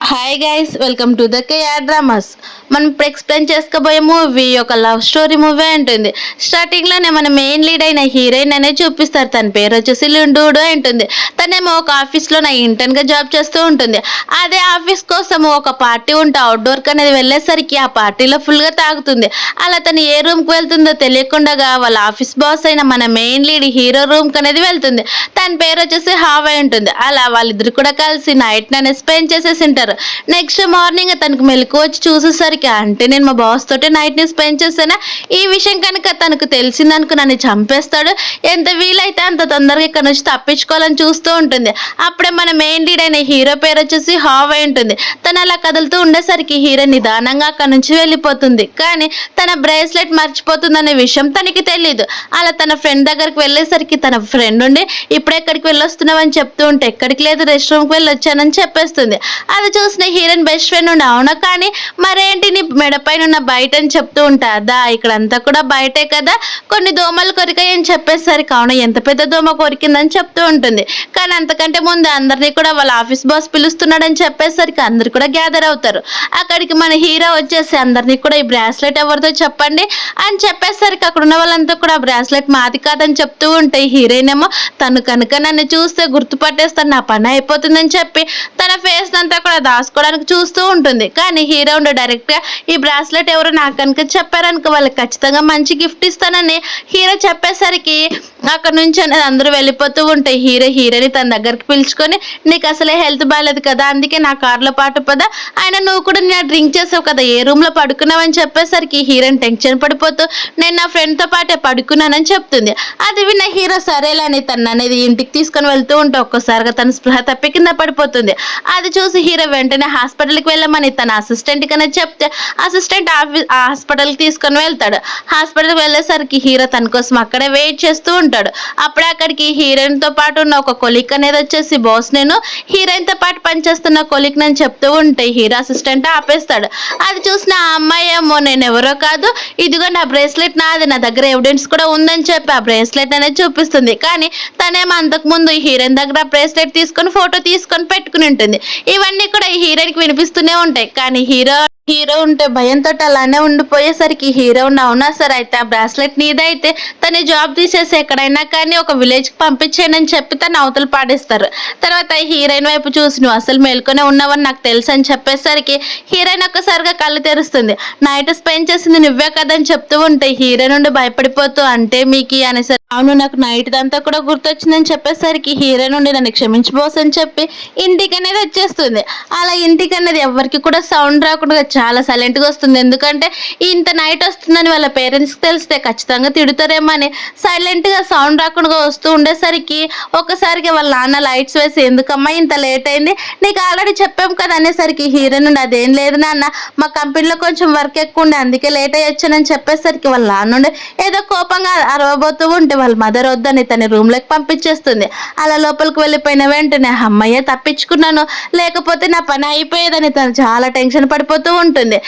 Hi guys, welcome to the KR dramas. మనం ఇప్పుడు explain చేసుకోబోయే మూవీ ఒక లవ్ స్టోరీ మూవీ ఉంటుంది. స్టార్టింగ్ లోనే మన మెయిన్ లీడ్ అయిన హీరోయిన్ అనేది చూపిస్తారు. తన పేరు వచ్చేసి లిండూడు ఉంటుంది. తనేమో ఒక ఆఫీస్ లో ఇంటర్న్ గా జాబ్ చేస్తూ ఉంటుంది. అదే ఆఫీస్ కోసం ఒక పార్టీ ఉంటే అవుట్డోర్ కి అనేది వెళ్ళేసరికి ఆ పార్టీలో ఫుల్ గా తాగుతుంది. అలా తను ఏ రూమ్ కి వెళ్తుందో తెలియకుండా వాళ్ళ ఆఫీస్ బాస్ అయిన మన మెయిన్ లీడ్ హీరో రూమ్ కి అనేది వెళ్తుంది. తన పేరు వచ్చేసి హావై ఉంటుంది. అలా వాళ్ళిద్దరు కూడా కలిసి నైట్ అనేది స్పెండ్ చేసేసి ఉంటారు. నెక్స్ట్ మార్నింగ్ తనకు మెలకు వచ్చి చూసేసరికి, అంటే నేను మా బాస్ తోటి నైట్ ని స్పెండ్ చేశానా, ఈ విషయం కనుక తనకు తెలిసిందనుకో నన్ను చంపేస్తాడు, ఎంత వీలైతే అంత తొందరగా ఇక్కడ నుంచి తప్పించుకోవాలని చూస్తూ ఉంటుంది. అప్పుడే మన మెయిన్ లీడ్ అయిన హీరో పేరు వచ్చేసి హావై ఉంటుంది. తను అలా కదులుతూ ఉండేసరికి హీరో నిదానంగా అక్కడ నుంచి వెళ్ళిపోతుంది. కానీ తన బ్రేస్లెట్ మర్చిపోతుందనే విషయం తనకి తెలియదు. అలా తన ఫ్రెండ్ దగ్గరికి వెళ్ళేసరికి తన ఫ్రెండ్ ఉండి ఇప్పుడు ఎక్కడికి వెళ్ళొస్తున్నావు అని చెప్తూ ఉంటే, ఎక్కడికి లేదు, రెస్ట్ రూమ్కి వెళ్ళి వచ్చానని చెప్పేస్తుంది. అది చూసిన హీరోయిన్ బెస్ట్ ఫ్రెండ్ ఉండి, అవునా కానీ మరేంటి నీ మెడపైన ఉన్న బయట అని చెప్తూ ఉంటా, ఇక్కడంతా కూడా బయటే కదా, కొన్ని దోమలు కొరికాయని చెప్పేసరికి, అవును ఎంత పెద్ద దోమ కొరికిందని చెప్తూ ఉంటుంది. కానీ అంతకంటే ముందు అందరినీ కూడా వాళ్ళ ఆఫీస్ బాస్ పిలుస్తున్నాడని చెప్పేసరికి అందరు కూడా గ్యాదర్ అవుతారు. అక్కడికి మన హీరో వచ్చేసి అందరినీ కూడా ఈ బ్రాస్లెట్ ఎవరితో చెప్పండి అని చెప్పేసరికి అక్కడ ఉన్న వాళ్ళంతా కూడా బ్రాస్లెట్ మాది కాదని చెప్తూ ఉంటాయి. హీరోయిన్ ఏమో తను కనుక నన్ను చూస్తే గుర్తుపట్టేస్తాను, నా పని అయిపోతుందని చెప్పి తన ఫేస్ అంతా కూడా దాచుకోవడానికి చూస్తూ ఉంటుంది. కానీ హీరో డైరెక్ట్ గా ఈ బ్రాస్లెట్ ఎవరు నాకు కనుక చెప్పారనుకో వాళ్ళకి ఖచ్చితంగా మంచి గిఫ్ట్ ఇస్తానని హీరో చెప్పేసరికి అక్కడ నుంచి అనేది అందరూ వెళ్ళిపోతూ ఉంటాయి. హీరోని తన దగ్గరికి పిలుచుకొని, నీకు అసలే హెల్త్ బాగాలేదు కదా, అందుకే నా కార్లో పాటు పదా, ఆయన నువ్వు కూడా నేను డ్రింక్ చేసావు కదా, ఏ రూమ్ లో పడుకున్నావని చెప్పేసరికి హీరోయిన్ టెన్షన్ పడిపోతూ, నేను నా ఫ్రెండ్ తో పాటే పడుకున్నానని చెప్తుంది. అది విన్న హీరో సరేలని తను అనేది ఇంటికి తీసుకొని వెళ్తూ ఉంటే ఒక్కసారిగా తన స్పృహ తప్పి కింద పడిపోతుంది. అది చూసి హీరో వెంటనే హాస్పిటల్కి వెళ్ళమని తన అసిస్టెంట్ కనే చెప్తే అసిస్టెంట్ హాస్పిటల్కి తీసుకొని వెళ్తాడు. హాస్పిటల్కి వెళ్ళేసరికి హీరో తన కోసం అక్కడే వెయిట్ చేస్తూ ఉంటాడు. అప్పుడే అక్కడికి హీరోయిన్ తో పాటు ఉన్న ఒక కొలిక్ అనేది వచ్చేసి, బాస్ నేను హీరోయిన్ తో పాటు పనిచేస్తున్న కొలిక్ నేను చెప్తూ ఉంటే హీరో అసిస్టెంట్ ఆపేస్తాడు. అది చూసిన ఆ అమ్మాయి ఏమో, నేను ఎవరో కాదు, ఇదిగో నా బ్రేస్లెట్ నాది, నా దగ్గర ఎవిడెన్స్ కూడా ఉందని చెప్పి ఆ బ్రేస్లెట్ అనేది చూపిస్తుంది. కానీ తనేమో అంతకు ముందు హీరోయిన్ దగ్గర బ్రేస్లెట్ తీసుకొని ఫోటో తీసుకొని పెట్టుకుని ఉంటుంది. ఇవన్నీ కూడా ఈ హీరోయిన్కి వినిపిస్తూనే ఉంటాయి. కానీ హీరో ఉంటే భయంతో అలానే ఉండిపోయేసరికి హీరో అవునా సరే అయితే ఆ బ్రాస్లెట్ నీదైతే తన జాబ్ తీసేసి ఎక్కడైనా కానీ ఒక విలేజ్ కి పంపించేయని అని చెప్పి తను అవతలు పాడేస్తారు. తర్వాత హీరోయిన్ వైపు చూసి, నువ్వు అసలు మేల్కొనే ఉన్నావని నాకు తెలుసు అని చెప్పేసరికి హీరోయిన్ ఒక్కసారిగా కళ్ళు తెరుస్తుంది. నైట్ స్పెండ్ చేసింది నువ్వే కదని చెప్తూ ఉంటే హీరోయిన్ నుండి భయపడిపోతూ, అంటే మీకు అనేసరి, అవును నాకు నైట్ దంతా కూడా గుర్తొచ్చిందని చెప్పేసరికి హీరోయిన్ నుండి నన్ను క్షమించబోస్ అని చెప్పి ఇంటికి అనేది వచ్చేస్తుంది. అలా ఇంటికి అనేది ఎవరికి కూడా సౌండ్ రాకుండా చాలా సైలెంట్ గా వస్తుంది. ఎందుకంటే ఇంత నైట్ వస్తుందని వాళ్ళ పేరెంట్స్ కి తెలిస్తే ఖచ్చితంగా తిడుతారేమో అని సైలెంట్ గా సౌండ్ రాకుండా వస్తూ ఉండేసరికి ఒక్కసారిగా వాళ్ళ నాన్న లైట్స్ వేసి, ఎందుకమ్మా ఇంత లేట్ అయింది, నీకు ఆల్రెడీ చెప్పాం కదా అనేసరికి హీరోయిన్ నుండి, అదేం లేదు నాన్న, మా కంపెనీలో కొంచెం వర్క్ ఎక్కువ ఉండే అందుకే లేట్ అయ్యి వచ్చానని చెప్పేసరికి వాళ్ళ నాన్న ఏదో కోపంగా అరవబోతూ ఉంటే వాళ్ళ మదర్ వద్దని తన రూమ్ లోకి పంపించేస్తుంది. అలా లోపలికి వెళ్ళిపోయిన వెంటనే, అమ్మయ్య తప్పించుకున్నాను, లేకపోతే నా పని అయిపోయేదని తను చాలా టెన్షన్ పడిపోతూ ఉంటుంది.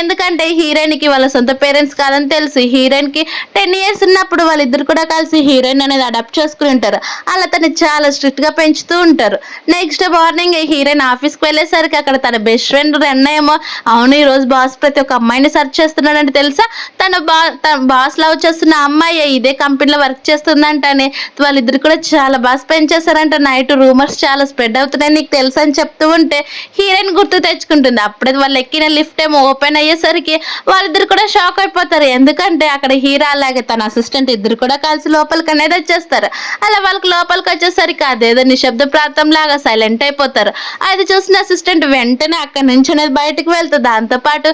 ఎందుకంటే హీరోయిన్ కి వాళ్ళ సొంత పేరెంట్స్ కాదని తెలుసు. హీరోయిన్ కి 10 years ఉన్నప్పుడు వాళ్ళిద్దరు కూడా కలిసి హీరోయిన్ అనేది అడాప్ట్ చేసుకుని ఉంటారు. అలా తను చాలా స్ట్రిక్ట్ గా పెంచుతూ ఉంటారు. నెక్స్ట్ మార్నింగ్ హీరోయిన్ ఆఫీస్ కి వెళ్ళేసరికి అక్కడ తన బెస్ట్ ఫ్రెండ్ రెన్న ఏమో, అవును ఈ రోజు బాస్ ప్రతి ఒక్క అమ్మాయిని సెర్చ్ చేస్తున్నాడంటే తెలుసా, తన బాస్ లవ్ చేస్తున్న అమ్మాయి ఇదే కంపెనీలో వర్క్ చేస్తుందంటని, వాళ్ళిద్దరు కూడా చాలా బాగా స్పెండ్ చేశారంట, నైట్ రూమర్స్ చాలా స్ప్రెడ్ అవుతున్నాయి నీకు తెలుసు అని చెప్తూ ఉంటే హీరోయిన్ గుర్తు తెచ్చుకుంటుంది. అప్పుడే వాళ్ళు ఎక్కిన లిఫ్ట్ ఏమో ఓపెన్ అయ్యేసరికి వాళ్ళిద్దరు కూడా షాక్ అయిపోతారు. ఎందుకంటే అక్కడ హీరో అలాగే తన అసిస్టెంట్ ఇద్దరు కూడా కలిసి లోపలికి అనేది వచ్చేస్తారు. అలా వాళ్ళకి లోపలికి వచ్చేసరికి అదేదో నిశ్శబ్ద ప్రాంతం లాగా సైలెంట్ అయిపోతారు. అది చూసిన అసిస్టెంట్ వెంటనే అక్కడి నుంచి అనేది బయటకు వెళ్తుంది. దాంతో పాటు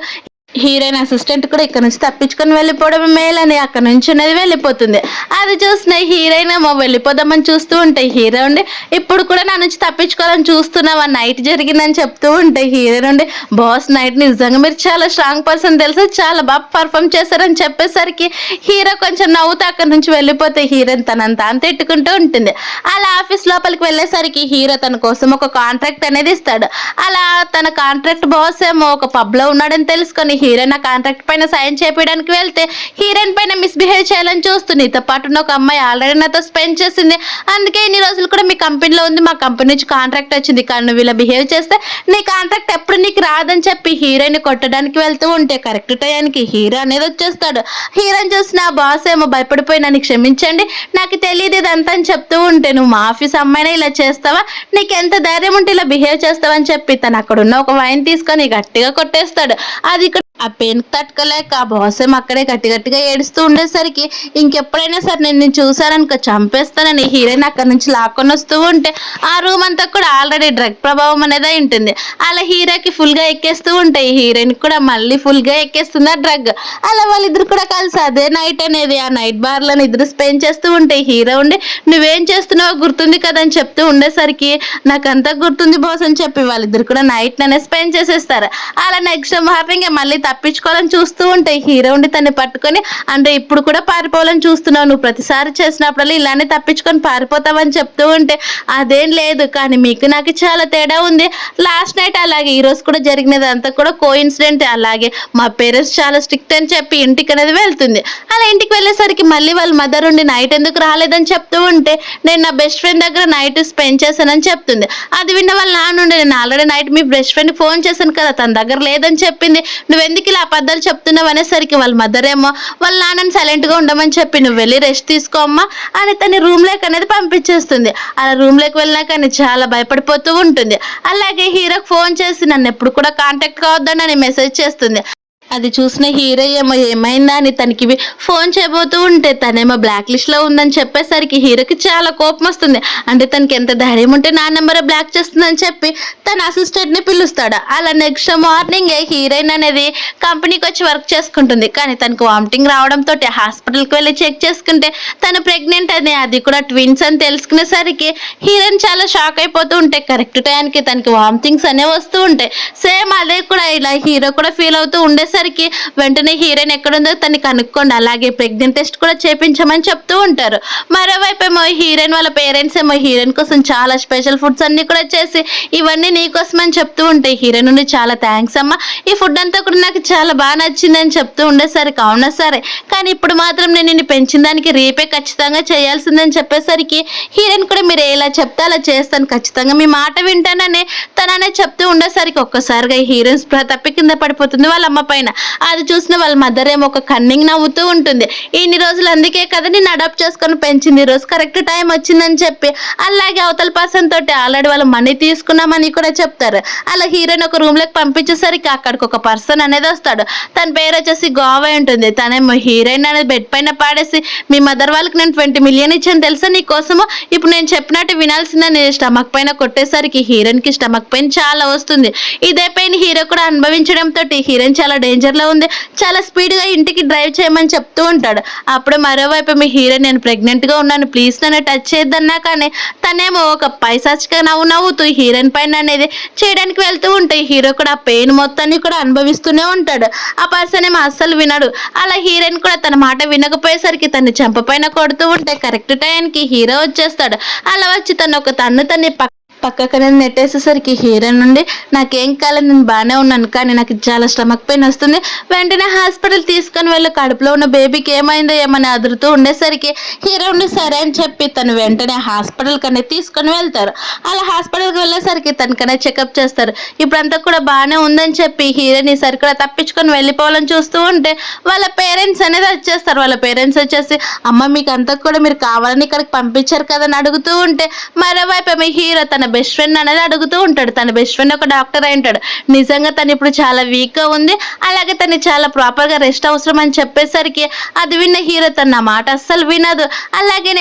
హీరోయిన్ అసిస్టెంట్ కూడా ఇక్కడ నుంచి తప్పించుకొని వెళ్ళిపోవడం మేలని అక్కడ నుంచి అనేది వెళ్ళిపోతుంది. అది చూసిన హీరోయిన్ ఏమో వెళ్ళిపోదామని చూస్తూ ఉంటాయి. హీరో ఉండి, ఇప్పుడు కూడా నా నుంచి తప్పించుకోవాలని చూస్తున్నావా, నైట్ జరిగిందని చెప్తూ ఉంటాయి. హీరో నుండి, బాస్ నైట్ నిజంగా మీరు చాలా స్ట్రాంగ్ పర్సన్ తెలుసు, చాలా బాగా పర్ఫామ్ చేశారని చెప్పేసరికి హీరో కొంచెం నవ్వుతూ అక్కడ నుంచి వెళ్ళిపోతే హీరోయిన్ తనంతా తిట్టుకుంటూ ఉంటుంది. అలా ఆఫీస్ లోపలికి వెళ్ళేసరికి హీరో తన కోసం ఒక కాంట్రాక్ట్ అనేది ఇస్తాడు. అలా తన కాంట్రాక్ట్ బాస్ ఏమో ఒక పబ్ లో ఉన్నాడని తెలుసుకొని హీరోయిన్ ఆ కాంట్రాక్ట్ పైన సైన్ చేపించడానికి వెళ్తే హీరోయిన్ పైన మిస్బిహేవ్ చేయాలని చూస్తుంది. నీతో పాటు ఉన్న ఒక అమ్మాయి ఆల్రెడీ నాతో స్పెండ్ చేసింది, అందుకే ఇన్ని రోజులు కూడా మీ కంపెనీలో ఉంది, మా కంపెనీ నుంచి కాంట్రాక్ట్ వచ్చింది, కానీ నువ్వు ఇలా బిహేవ్ చేస్తే నీ కాంట్రాక్ట్ ఎప్పుడు నీకు రాదని చెప్పి హీరోయిన్ కొట్టడానికి వెళ్తూ ఉంటే కరెక్ట్ టైంకి హీరో అనేది వచ్చేస్తాడు. హీరోయిన్ చూసిన బాస్ ఏమో భయపడిపోయి నన్ను క్షమించండి, నాకు తెలియదు ఇదంతా అని చెప్తూ ఉంటే, నువ్వు మా ఆఫీస్ అమ్మాయినా ఇలా చేస్తావా, నీకు ఎంత ధైర్యం ఉంటే ఇలా బిహేవ్ చేస్తావని చెప్పి తను అక్కడ ఉన్న ఒక వైన్ తీసుకొని గట్టిగా కొట్టేస్తాడు. అది ఇక్కడ ఆ పెయిన్ తట్టుకోలేక ఆ బాస్ ఏమో అక్కడే గట్టిగా ఏడుస్తూ ఉండేసరికి ఇంకెప్పుడైనా సరే నేను చూసాననుకో చంపేస్తానని హీరోయిన్ అక్కడ నుంచి లాక్కొని వస్తూ ఉంటే ఆ రూమ్ అంతా కూడా ఆల్రెడీ డ్రగ్ ప్రభావం అనేది ఉంటుంది. అలా హీరోకి ఫుల్ గా ఎక్కేస్తూ ఉంటాయి, హీరోయిన్ కూడా మళ్ళీ ఫుల్ గా ఎక్కేస్తుంది ఆ డ్రగ్. అలా వాళ్ళిద్దరు కూడా కలిసి అదే నైట్ అనేది ఆ నైట్ బార్ లో ఇద్దరు స్పెండ్ చేస్తూ ఉంటాయి. హీరో ఉండి నువ్వేం చేస్తున్నావో గుర్తుంది కదా అని చెప్తూ ఉండేసరికి నాకంతా గుర్తుంది బాస్ అని చెప్పి వాళ్ళిద్దరు కూడా నైట్ ననే స్పెండ్ చేసేస్తారు. అలా నెక్స్ట్ మార్నింగ్ మళ్ళీ తప్పించుకోవాలని చూస్తూ ఉంటాయి. హీరో ఉండి తన్ని పట్టుకొని, అంటే ఇప్పుడు కూడా పారిపోవాలని చూస్తున్నావు, నువ్వు ప్రతిసారి చేసినప్పుడల్లా ఇలానే తప్పించుకొని పారిపోతావని చెప్తూ ఉంటే అదేం లేదు, కానీ మీకు నాకు చాలా తేడా ఉంది, లాస్ట్ నైట్ అలాగే ఈ రోజు కూడా జరిగినది అంతా కూడా కో ఇన్సిడెంట్, అలాగే మా పేరెంట్స్ చాలా స్ట్రిక్ట్ అని చెప్పి ఇంటికి అనేది వెళ్తుంది. అలా ఇంటికి వెళ్ళేసరికి మళ్ళీ వాళ్ళ మదర్ ఉండి నైట్ ఎందుకు రాలేదని చెప్తూ ఉంటే నేను నా బెస్ట్ ఫ్రెండ్ దగ్గర నైట్ స్పెండ్ చేశానని చెప్తుంది. అది విన్న వాళ్ళ నాన్న ఉండి నేను ఆల్రెడీ నైట్ మీ బెస్ట్ ఫ్రెండ్ ఫోన్ చేశాను కదా, తన దగ్గర లేదని చెప్పింది, నువ్వెందుకు ఇలా అబద్ధాలు చెప్తున్నావు అనేసరికి వాళ్ళ మదర్ ఏమో వాళ్ళ నాన్నని సైలెంట్ గా ఉండమని చెప్పి నువ్వు వెళ్ళి రెస్ట్ తీసుకోమ్మా అని తన రూమ్ లోకి అనేది పంపించేస్తుంది. అలా రూమ్ లోకి వెళ్ళినాక చాలా భయపడిపోతూ ఉంటుంది. అలాగే హీరోకి ఫోన్ చేసి నన్ను ఎప్పుడు కూడా కాంటాక్ట్ కావద్దని మెసేజ్ చేస్తుంది. అది చూసిన హీరో ఏమో ఏమైందా అని తనకి ఫోన్ చేయబోతూ ఉంటే తనేమో బ్లాక్ లిస్ట్ లో ఉందని చెప్పేసరికి హీరోకి చాలా కోపం వస్తుంది. అంటే తనకి ఎంత ధైర్యం ఉంటే నా నెంబర్ బ్లాక్ చేస్తుందని చెప్పి తన అసిస్టెంట్ ని పిలుస్తాడు. అలా నెక్స్ట్ మార్నింగ్ హీరోయిన్ అనేది కంపెనీకి వచ్చి వర్క్ చేసుకుంటుంది, కానీ తనకు వామిటింగ్ రావడంతో హాస్పిటల్కి వెళ్ళి చెక్ చేసుకుంటే తను ప్రెగ్నెంట్ అని, అది కూడా ట్విన్స్ అని తెలుసుకునేసరికి హీరోయిన్ చాలా షాక్ అయిపోతూ ఉంటే కరెక్ట్ టైంకి తనకి వామిటింగ్స్ అనేవి వస్తూ ఉంటాయి. సేమ్ అదే కూడా ఇలా హీరో కూడా ఫీల్ అవుతూ ఉండేసరికి వెంటనే హీరోయిన్ ఎక్కడుందో తనని కనుక్కోండి, అలాగే ప్రెగ్నెంట్ టెస్ట్ కూడా చేపించమని చెప్తూ ఉంటారు. మరోవైపు ఏమో హీరోయిన్ వాళ్ళ పేరెంట్స్ ఏమో హీరోయిన్ కోసం చాలా స్పెషల్ ఫుడ్స్ అన్ని కూడా చేసి ఇవన్నీ నీకోసం అని చెప్తూ ఉంటాయి. హీరోయిన్ నుండి చాలా థ్యాంక్స్ అమ్మా, ఈ ఫుడ్ అంతా కూడా నాకు చాలా బాగా నచ్చిందని చెప్తూ ఉండేసరికి అవునా సరే, కానీ ఇప్పుడు మాత్రం నేను నిన్ను పెంచిన దానికి రేపే ఖచ్చితంగా చేయాల్సిందని చెప్పేసరికి హీరోయిన్ కూడా మీరు ఎలా చెప్తే అలా చేస్తాను, ఖచ్చితంగా మీ మాట వింటానని తననే చెప్తూ ఉండేసరికి ఒక్కసారిగా హీరోయిన్ స్పృహ తప్పి కింద పడిపోతుంది వాళ్ళ అమ్మ పైన. అది చూసిన వాళ్ళ మదర్ ఏమో ఒక కన్నింగ్ నవ్వుతూ ఉంటుంది, ఇన్ని రోజులు అందుకే కదా నేను అడాప్ట్ చేసుకొని పెంచింది, ఈ రోజు కరెక్ట్ టైం వచ్చిందని చెప్పి. అలాగే అవతల పర్సన్ తోటి ఆల్రెడీ వాళ్ళు మనీ తీసుకున్నామని కూడా చెప్తారు. అలా హీరోయిన్ ఒక రూమ్ లోకి పంపించేసరికి అక్కడికి ఒక పర్సన్ అనేది వస్తాడు. తన పేరు వచ్చేసి గోవా ఉంటుంది. తనేమో హీరోయిన్ అనేది బెడ్ పైన పాడేసి మీ మదర్ వాళ్ళకి నేను 20 మిలియన్ ఇచ్చాను తెలుసా నీ కోసము, ఇప్పుడు నేను చెప్పినట్టు వినాల్సిందని స్టమక్ పైన కొట్టేసరికి హీరోయిన్ కి స్టమక్ పెయిన్ చాలా వస్తుంది. ఇదే పెయిన్ హీరో కూడా అనుభవించడంతో హీరోయిన్ చాలా డేంజర్ లో ఉంది, చాలా స్పీడ్ గా ఇంటికి డ్రైవ్ చేయమని చెప్తూ ఉంటాడు. అప్పుడు మరోవైపు మీ హీరో నేను ప్రెగ్నెంట్ గా ఉన్నాను ప్లీజ్ నన్ను టచ్ చేద్దన్నా కానీ తనేమో ఒక పైశాచిగా నవ్వుతూ హీరోయిన్ పైన అనేది చేయడానికి వెళ్తూ ఉంటాయి. హీరో కూడా ఆ పెయిన్ మొత్తాన్ని కూడా అనుభవిస్తూనే ఉంటాడు. ఆ పర్సన్ ఏమో అస్సలు వినడు. అలా హీరోయిన్ కూడా తన మాట వినకపోయేసరికి తన చెంప పైన కొడుతూ ఉంటే కరెక్ట్ టైంకి హీరో వచ్చేస్తాడు. అలా వచ్చి తను ఒక తన్ని పక్కన నెట్టేసేసరికి హీరోయిన్ నుండి నాకేం కాలేదు నేను బాగానే ఉన్నాను, కానీ నాకు చాలా స్టమక్ పెయిన్ వస్తుంది, వెంటనే హాస్పిటల్ తీసుకొని వెళ్ళి కడుపులో ఉన్న బేబీకి ఏమైందో ఏమని అదురుతూ ఉండేసరికి హీరో ఉండి సరే అని చెప్పి తను వెంటనే హాస్పిటల్ కనే తీసుకొని వెళ్తారు. అలా హాస్పిటల్కి వెళ్ళేసరికి తనకనే చెకప్ చేస్తారు. ఇప్పుడంతా కూడా బాగానే ఉందని చెప్పి హీరోయిన్ ఈసారి కూడా తప్పించుకొని వెళ్ళిపోవాలని చూస్తూ ఉంటే వాళ్ళ పేరెంట్స్ అనేది వచ్చేస్తారు. వాళ్ళ పేరెంట్స్ వచ్చేసి అమ్మ మీకు అంతా కూడా మీరు కావాలని ఇక్కడికి పంపించారు కదా అని అడుగుతూ ఉంటే మరోవైపు మీ హీరో తన బెస్ట్ ఫ్రెండ్ అనేది అడుగుతూ ఉంటాడు. తన బెస్ట్ ఫ్రెండ్ ఒక డాక్టర్ అయి ఉంటాడు. నిజంగా తను ఇప్పుడు చాలా వీక్ గా ఉంది, అలాగే తను చాలా ప్రాపర్ గా రెస్ట్ అవసరం అని చెప్పేసరికి అది విన్న హీరో తన మాట అస్సలు వినదు. అలాగే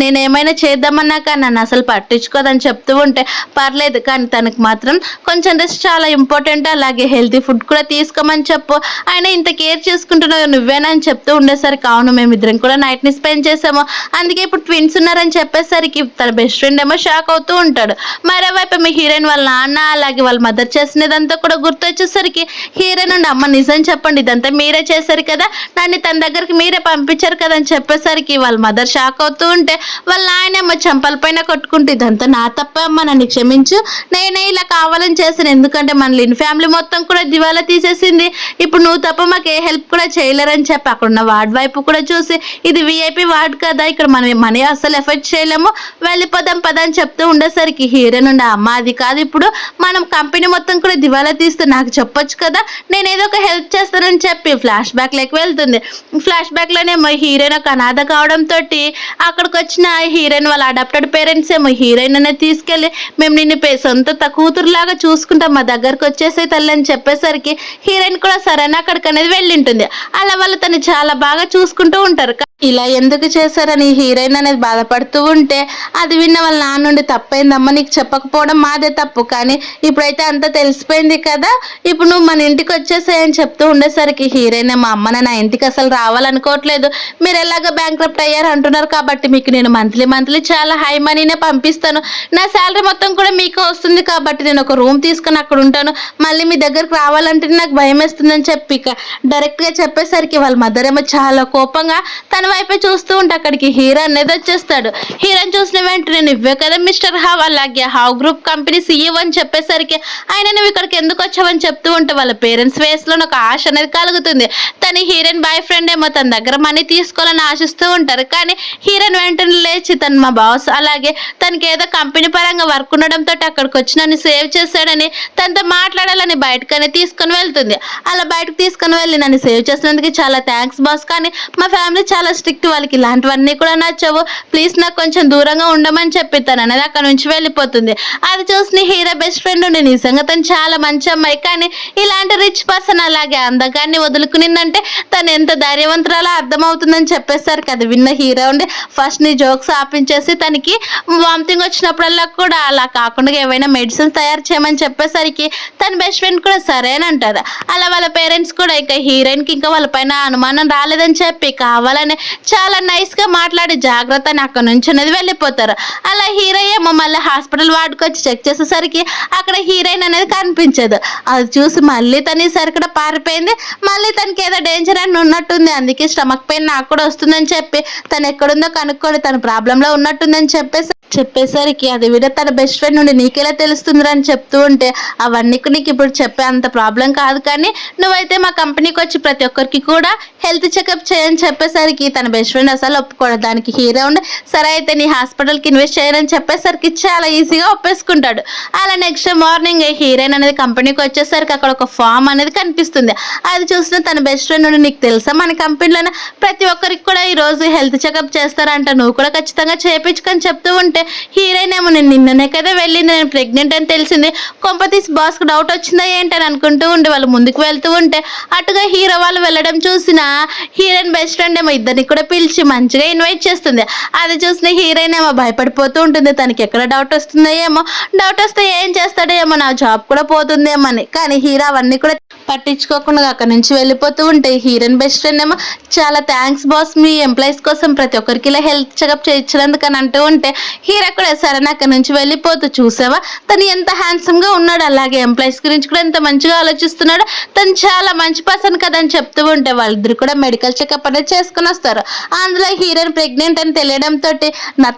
నేనేమైనా చేద్దామన్నా కానీ నన్ను అసలు పట్టించుకోదని చెప్తూ ఉంటే పర్లేదు కానీ తనకు మాత్రం కొంచెం రెస్ట్ చాలా ఇంపార్టెంట్, అలాగే హెల్తీ ఫుడ్ కూడా తీసుకోమని చెప్పు, ఆయన ఇంత కేర్ చేసుకుంటున్నావు నువ్వేనా అని చెప్తూ ఉండేసరికి అవును మేమిద్దరం కూడా నైట్ ని స్పెండ్ చేసాము, అందుకే ఇప్పుడు ట్విన్స్ ఉన్నారని చెప్పేసరికి తన బెస్ట్ ఫ్రెండ్ ఏమో షాక్ అవుతూ ఉంటాడు. మరోవైపు మీ హీరోయిన్ వాళ్ళ నాన్న అలాగే వాళ్ళ మదర్ చేసినదంతా కూడా గుర్తొచ్చేసరికి హీరోయిన్ నుండి అమ్మ నిజం చెప్పండి, ఇదంతా మీరే చేశారు కదా, నన్ను తన దగ్గరికి మీరే పంపించారు కదా అని చెప్పేసరికి వాళ్ళ మదర్ షాక్ అవుతూ ఉంటే వాళ్ళ నాయనమ్మ చెంపల పైన కొట్టుకుంటూ ఇదంతా నా తప్ప అమ్మ, నన్ను క్షమించు, నేనే ఇలా కావాలని చేశాను, ఎందుకంటే మన లిన్ ఫ్యామిలీ మొత్తం కూడా దివాలా తీసేసింది, ఇప్పుడు నువ్వు తప్ప మాకు ఏ హెల్ప్ కూడా చేయలేరని చెప్పి అక్కడున్న వార్డ్ వైపు కూడా చూసి ఇది విఐపి వార్డ్ కదా, ఇక్కడ మనం మనీ అసలు ఎఫెక్ట్ చేయలేము, వెళ్ళిపోదాం పదా అని చెప్తూ ఉండేసరికి హీరో నుండి అమ్మ అది కాదు, ఇప్పుడు మనం కంపెనీ మొత్తం కూడా దివాలా తీస్తే నాకు చెప్పొచ్చు కదా, నేను ఏదో ఒక హెల్ప్ చేస్తానని చెప్పి ఫ్లాష్ బ్యాక్ లెక్క వెళ్తుంది. ఫ్లాష్ బ్యాక్ లోనే హీరోయిన్ ఒక అనాథ కావడంతో అక్కడికి వచ్చిన హీరోయిన్ వాళ్ళ అడాప్టెడ్ పేరెంట్స్ ఏమో హీరోయిన్ అనేది తీసుకెళ్లి మేము నిన్ను సొంత కూతురులాగా చూసుకుంటాం, మా దగ్గరకు వచ్చేసే తల్లి అని చెప్పేసరికి హీరోయిన్ కూడా సరైన అక్కడికి అనేది వెళ్ళింటుంది. అలా వాళ్ళు తను చాలా బాగా చూసుకుంటూ ఉంటారు. ఇలా ఎందుకు చేశారని హీరోయిన్ అనేది బాధపడుతూ ఉంటే అది విన్న వాళ్ళ నాన్న నుండి తప్పైందమ్మా, నీకు చెప్పకపోవడం మాదే తప్పు, కానీ ఇప్పుడైతే అంతా తెలిసిపోయింది కదా, ఇప్పుడు నువ్వు మన ఇంటికి వచ్చేసాయని చెప్తూ ఉండేసరికి హీరోయిన్ మా అమ్మ నా ఇంటికి అసలు రావాలనుకోవట్లేదు, మీరు ఎలాగ బ్యాంక్రప్ట్ అయ్యారు అంటున్నారు కాబట్టి మీకు నేను మంత్లీ చాలా హై మనీనే పంపిస్తాను, నా శాలరీ మొత్తం కూడా మీకు వస్తుంది కాబట్టి నేను ఒక రూమ్ తీసుకుని అక్కడ ఉంటాను, మళ్ళీ మీ దగ్గరకు రావాలంటే నాకు భయం వేస్తుందని చెప్పి డైరెక్ట్గా చెప్పేసరికి వాళ్ళ మదర్ ఏమో చాలా కోపంగా తన వైపే చూస్తూ ఉంటే అక్కడికి హీరో అనేది వచ్చేస్తాడు. హీరోని చూసిన వెంటనే నువ్వే కదా మిస్టర్ హావ్, అలాగే హావ్ గ్రూప్ కంపెనీ సీఈఓ అని చెప్పేసరికి ఆయన నువ్వు ఇక్కడికి ఎందుకు వచ్చావని చెప్తూ ఉంటే వాళ్ళ పేరెంట్స్ ఫేస్ లో ఒక ఆశ అనేది కలుగుతుంది. తన హీరోయిన్ బాయ్ ఫ్రెండ్ ఏమో తన దగ్గర మనీ తీసుకోవాలని ఆశిస్తూ ఉంటారు, కానీ హీరోయిన్ వెంటనే లేచి తను మా బాస్ అలాగే తనకి ఏదో కంపెనీ పరంగా వర్క్ ఉండడంతో అక్కడికి వచ్చి నన్ను సేవ్ చేశాడని తనతో మాట్లాడాలని బయటకనే తీసుకొని వెళ్తుంది. అలా బయటకు తీసుకొని వెళ్ళి నన్ను సేవ్ చేసినందుకు చాలా థ్యాంక్స్ బాస్, కానీ మా ఫ్యామిలీ చాలా స్ట్రిక్ట్, వాళ్ళకి ఇలాంటివన్నీ కూడా నచ్చవు, ప్లీజ్ నాకు కొంచెం దూరంగా ఉండమని చెప్పి తను అనేది అక్కడ నుంచి వెళ్ళిపోతుంది. అది చూసిన హీరో బెస్ట్ ఫ్రెండ్ ఉండి నిజంగా తను చాలా మంచి అమ్మాయి, కానీ ఇలాంటి రిచ్ పర్సన్ అలాగే అందగాన్ని వదులుకునిందంటే తను ఎంత ధైర్యవంతురాలో అర్థమవుతుందని చెప్పేసరికి అది విన్న హీరో ఉండి ఫస్ట్ నీ జోక్స్ ఆపించేసి తనకి వామిటింగ్ వచ్చినప్పుడల్లా కూడా అలా కాకుండా ఏవైనా మెడిసిన్స్ తయారు చేయమని చెప్పేసరికి తన బెస్ట్ ఫ్రెండ్ కూడా సరే అని అంటారు. అలా వాళ్ళ పేరెంట్స్ కూడా ఇంకా హీరోయిన్కి ఇంకా వాళ్ళ పైన అనుమానం రాలేదని చెప్పి కావాలని చాలా నైస్ గా మాట్లాడి జాగ్రత్త అని అక్కడ నుంచి అనేది వెళ్ళిపోతారు. అలా హీరో ఏమో మళ్ళీ హాస్పిటల్ వార్డుకి వచ్చి చెక్ చేసేసరికి అక్కడ హీరోయిన్ అనేది కనిపించదు. అది చూసి మళ్ళీ తను సరికడ పారిపోయింది, మళ్ళీ తనకి ఏదో డేంజర్ అని ఉన్నట్టుంది, అందుకే స్టమక్ పెయిన్ నాకు కూడా వస్తుందని చెప్పి తను ఎక్కడుందో కనుక్కొని తన ప్రాబ్లంలో ఉన్నట్టుందని చెప్పేసరికి అది విడ తన బెస్ట్ ఫ్రెండ్ నుండి నీకెలా తెలుస్తుంది అని చెప్తూ ఉంటే అవన్నీ నీకు ఇప్పుడు చెప్పే అంత ప్రాబ్లం కాదు, కానీ నువ్వైతే మా కంపెనీకి వచ్చి ప్రతి ఒక్కరికి కూడా హెల్త్ చెకప్ చేయని చెప్పేసరికి తన బెస్ట్ ఫ్రెండ్ అసలు ఒప్పుకోడు. దానికి హీరో ఉండి సరే అయితే నీ హాస్పిటల్కి ఇన్వెస్ట్ చేయని చెప్పేసరికి చాలా ఈజీగా ఒప్పేసుకుంటాడు. అలా నెక్స్ట్ మార్నింగ్ హీరోయిన్ అనేది కంపెనీకి వచ్చేసరికి అక్కడ ఒక ఫామ్ అనేది కనిపిస్తుంది. అది చూసిన తన బెస్ట్ ఫ్రెండ్ నుండి నీకు తెలుసా మన కంపెనీలోనే ప్రతి ఒక్కరికి కూడా ఈ రోజు హెల్త్ చెకప్ చేస్తారంట, నువ్వు కూడా ఖచ్చితంగా చేయించుకొని చెప్తూ ఉంటే హీరోయిన్ ఏమో నేను నిన్ననే కదా వెళ్ళింది, నేను ప్రెగ్నెంట్ అని తెలిసింది, కొంపతీసి బాస్కి డౌట్ వచ్చిందా ఏంటని అనుకుంటూ ఉంటే వాళ్ళు ముందుకు వెళ్తూ ఉంటే అటుగా హీరో వాళ్ళు వెళ్ళడం చూసిన హీరోయిన్ బెస్ట్ ఫ్రెండ్ ఏమో ఇద్దరిని కూడా పిలిచి మంచిగా ఇన్వైట్ చేస్తుంది. అది చూసిన హీరోయిన్ ఏమో భయపడిపోతూ ఉంటుంది, తనకి ఎక్కడ డౌట్ వస్తుందో ఏమో, డౌట్ వస్తే ఏం చేస్తాడో ఏమో, నా జాబ్ కూడా పోతుందేమో అని. కానీ హీరో అవన్నీ కూడా పట్టించుకోకుండా అక్కడ నుంచి వెళ్ళిపోతూ ఉంటే హీరోయిన్ బెస్ట్ ఫ్రెండ్ ఏమో చాలా థ్యాంక్స్ బాస్, మీ ఎంప్లాయీస్ కోసం ప్రతి ఒక్కరికి ఇలా హెల్త్ చెకప్ చేయించినందుకు అని అంటూ ఉంటే హీరో కూడా సరే అక్కడ నుంచి వెళ్ళిపోతూ చూసావా తను ఎంత హ్యాండ్సమ్ గా ఉన్నాడు, అలాగే ఎంప్లాయీస్ గురించి కూడా ఎంత మంచిగా ఆలోచిస్తున్నాడు, తను చాలా మంచి పర్సన్ కదా అని చెప్తూ ఉంటే వాళ్ళిద్దరు కూడా మెడికల్ చెకప్ అనేది చేసుకుని వస్తారు. అందులో హీరోయిన్ ప్రెగ్నెంట్ అని తెలియడంతో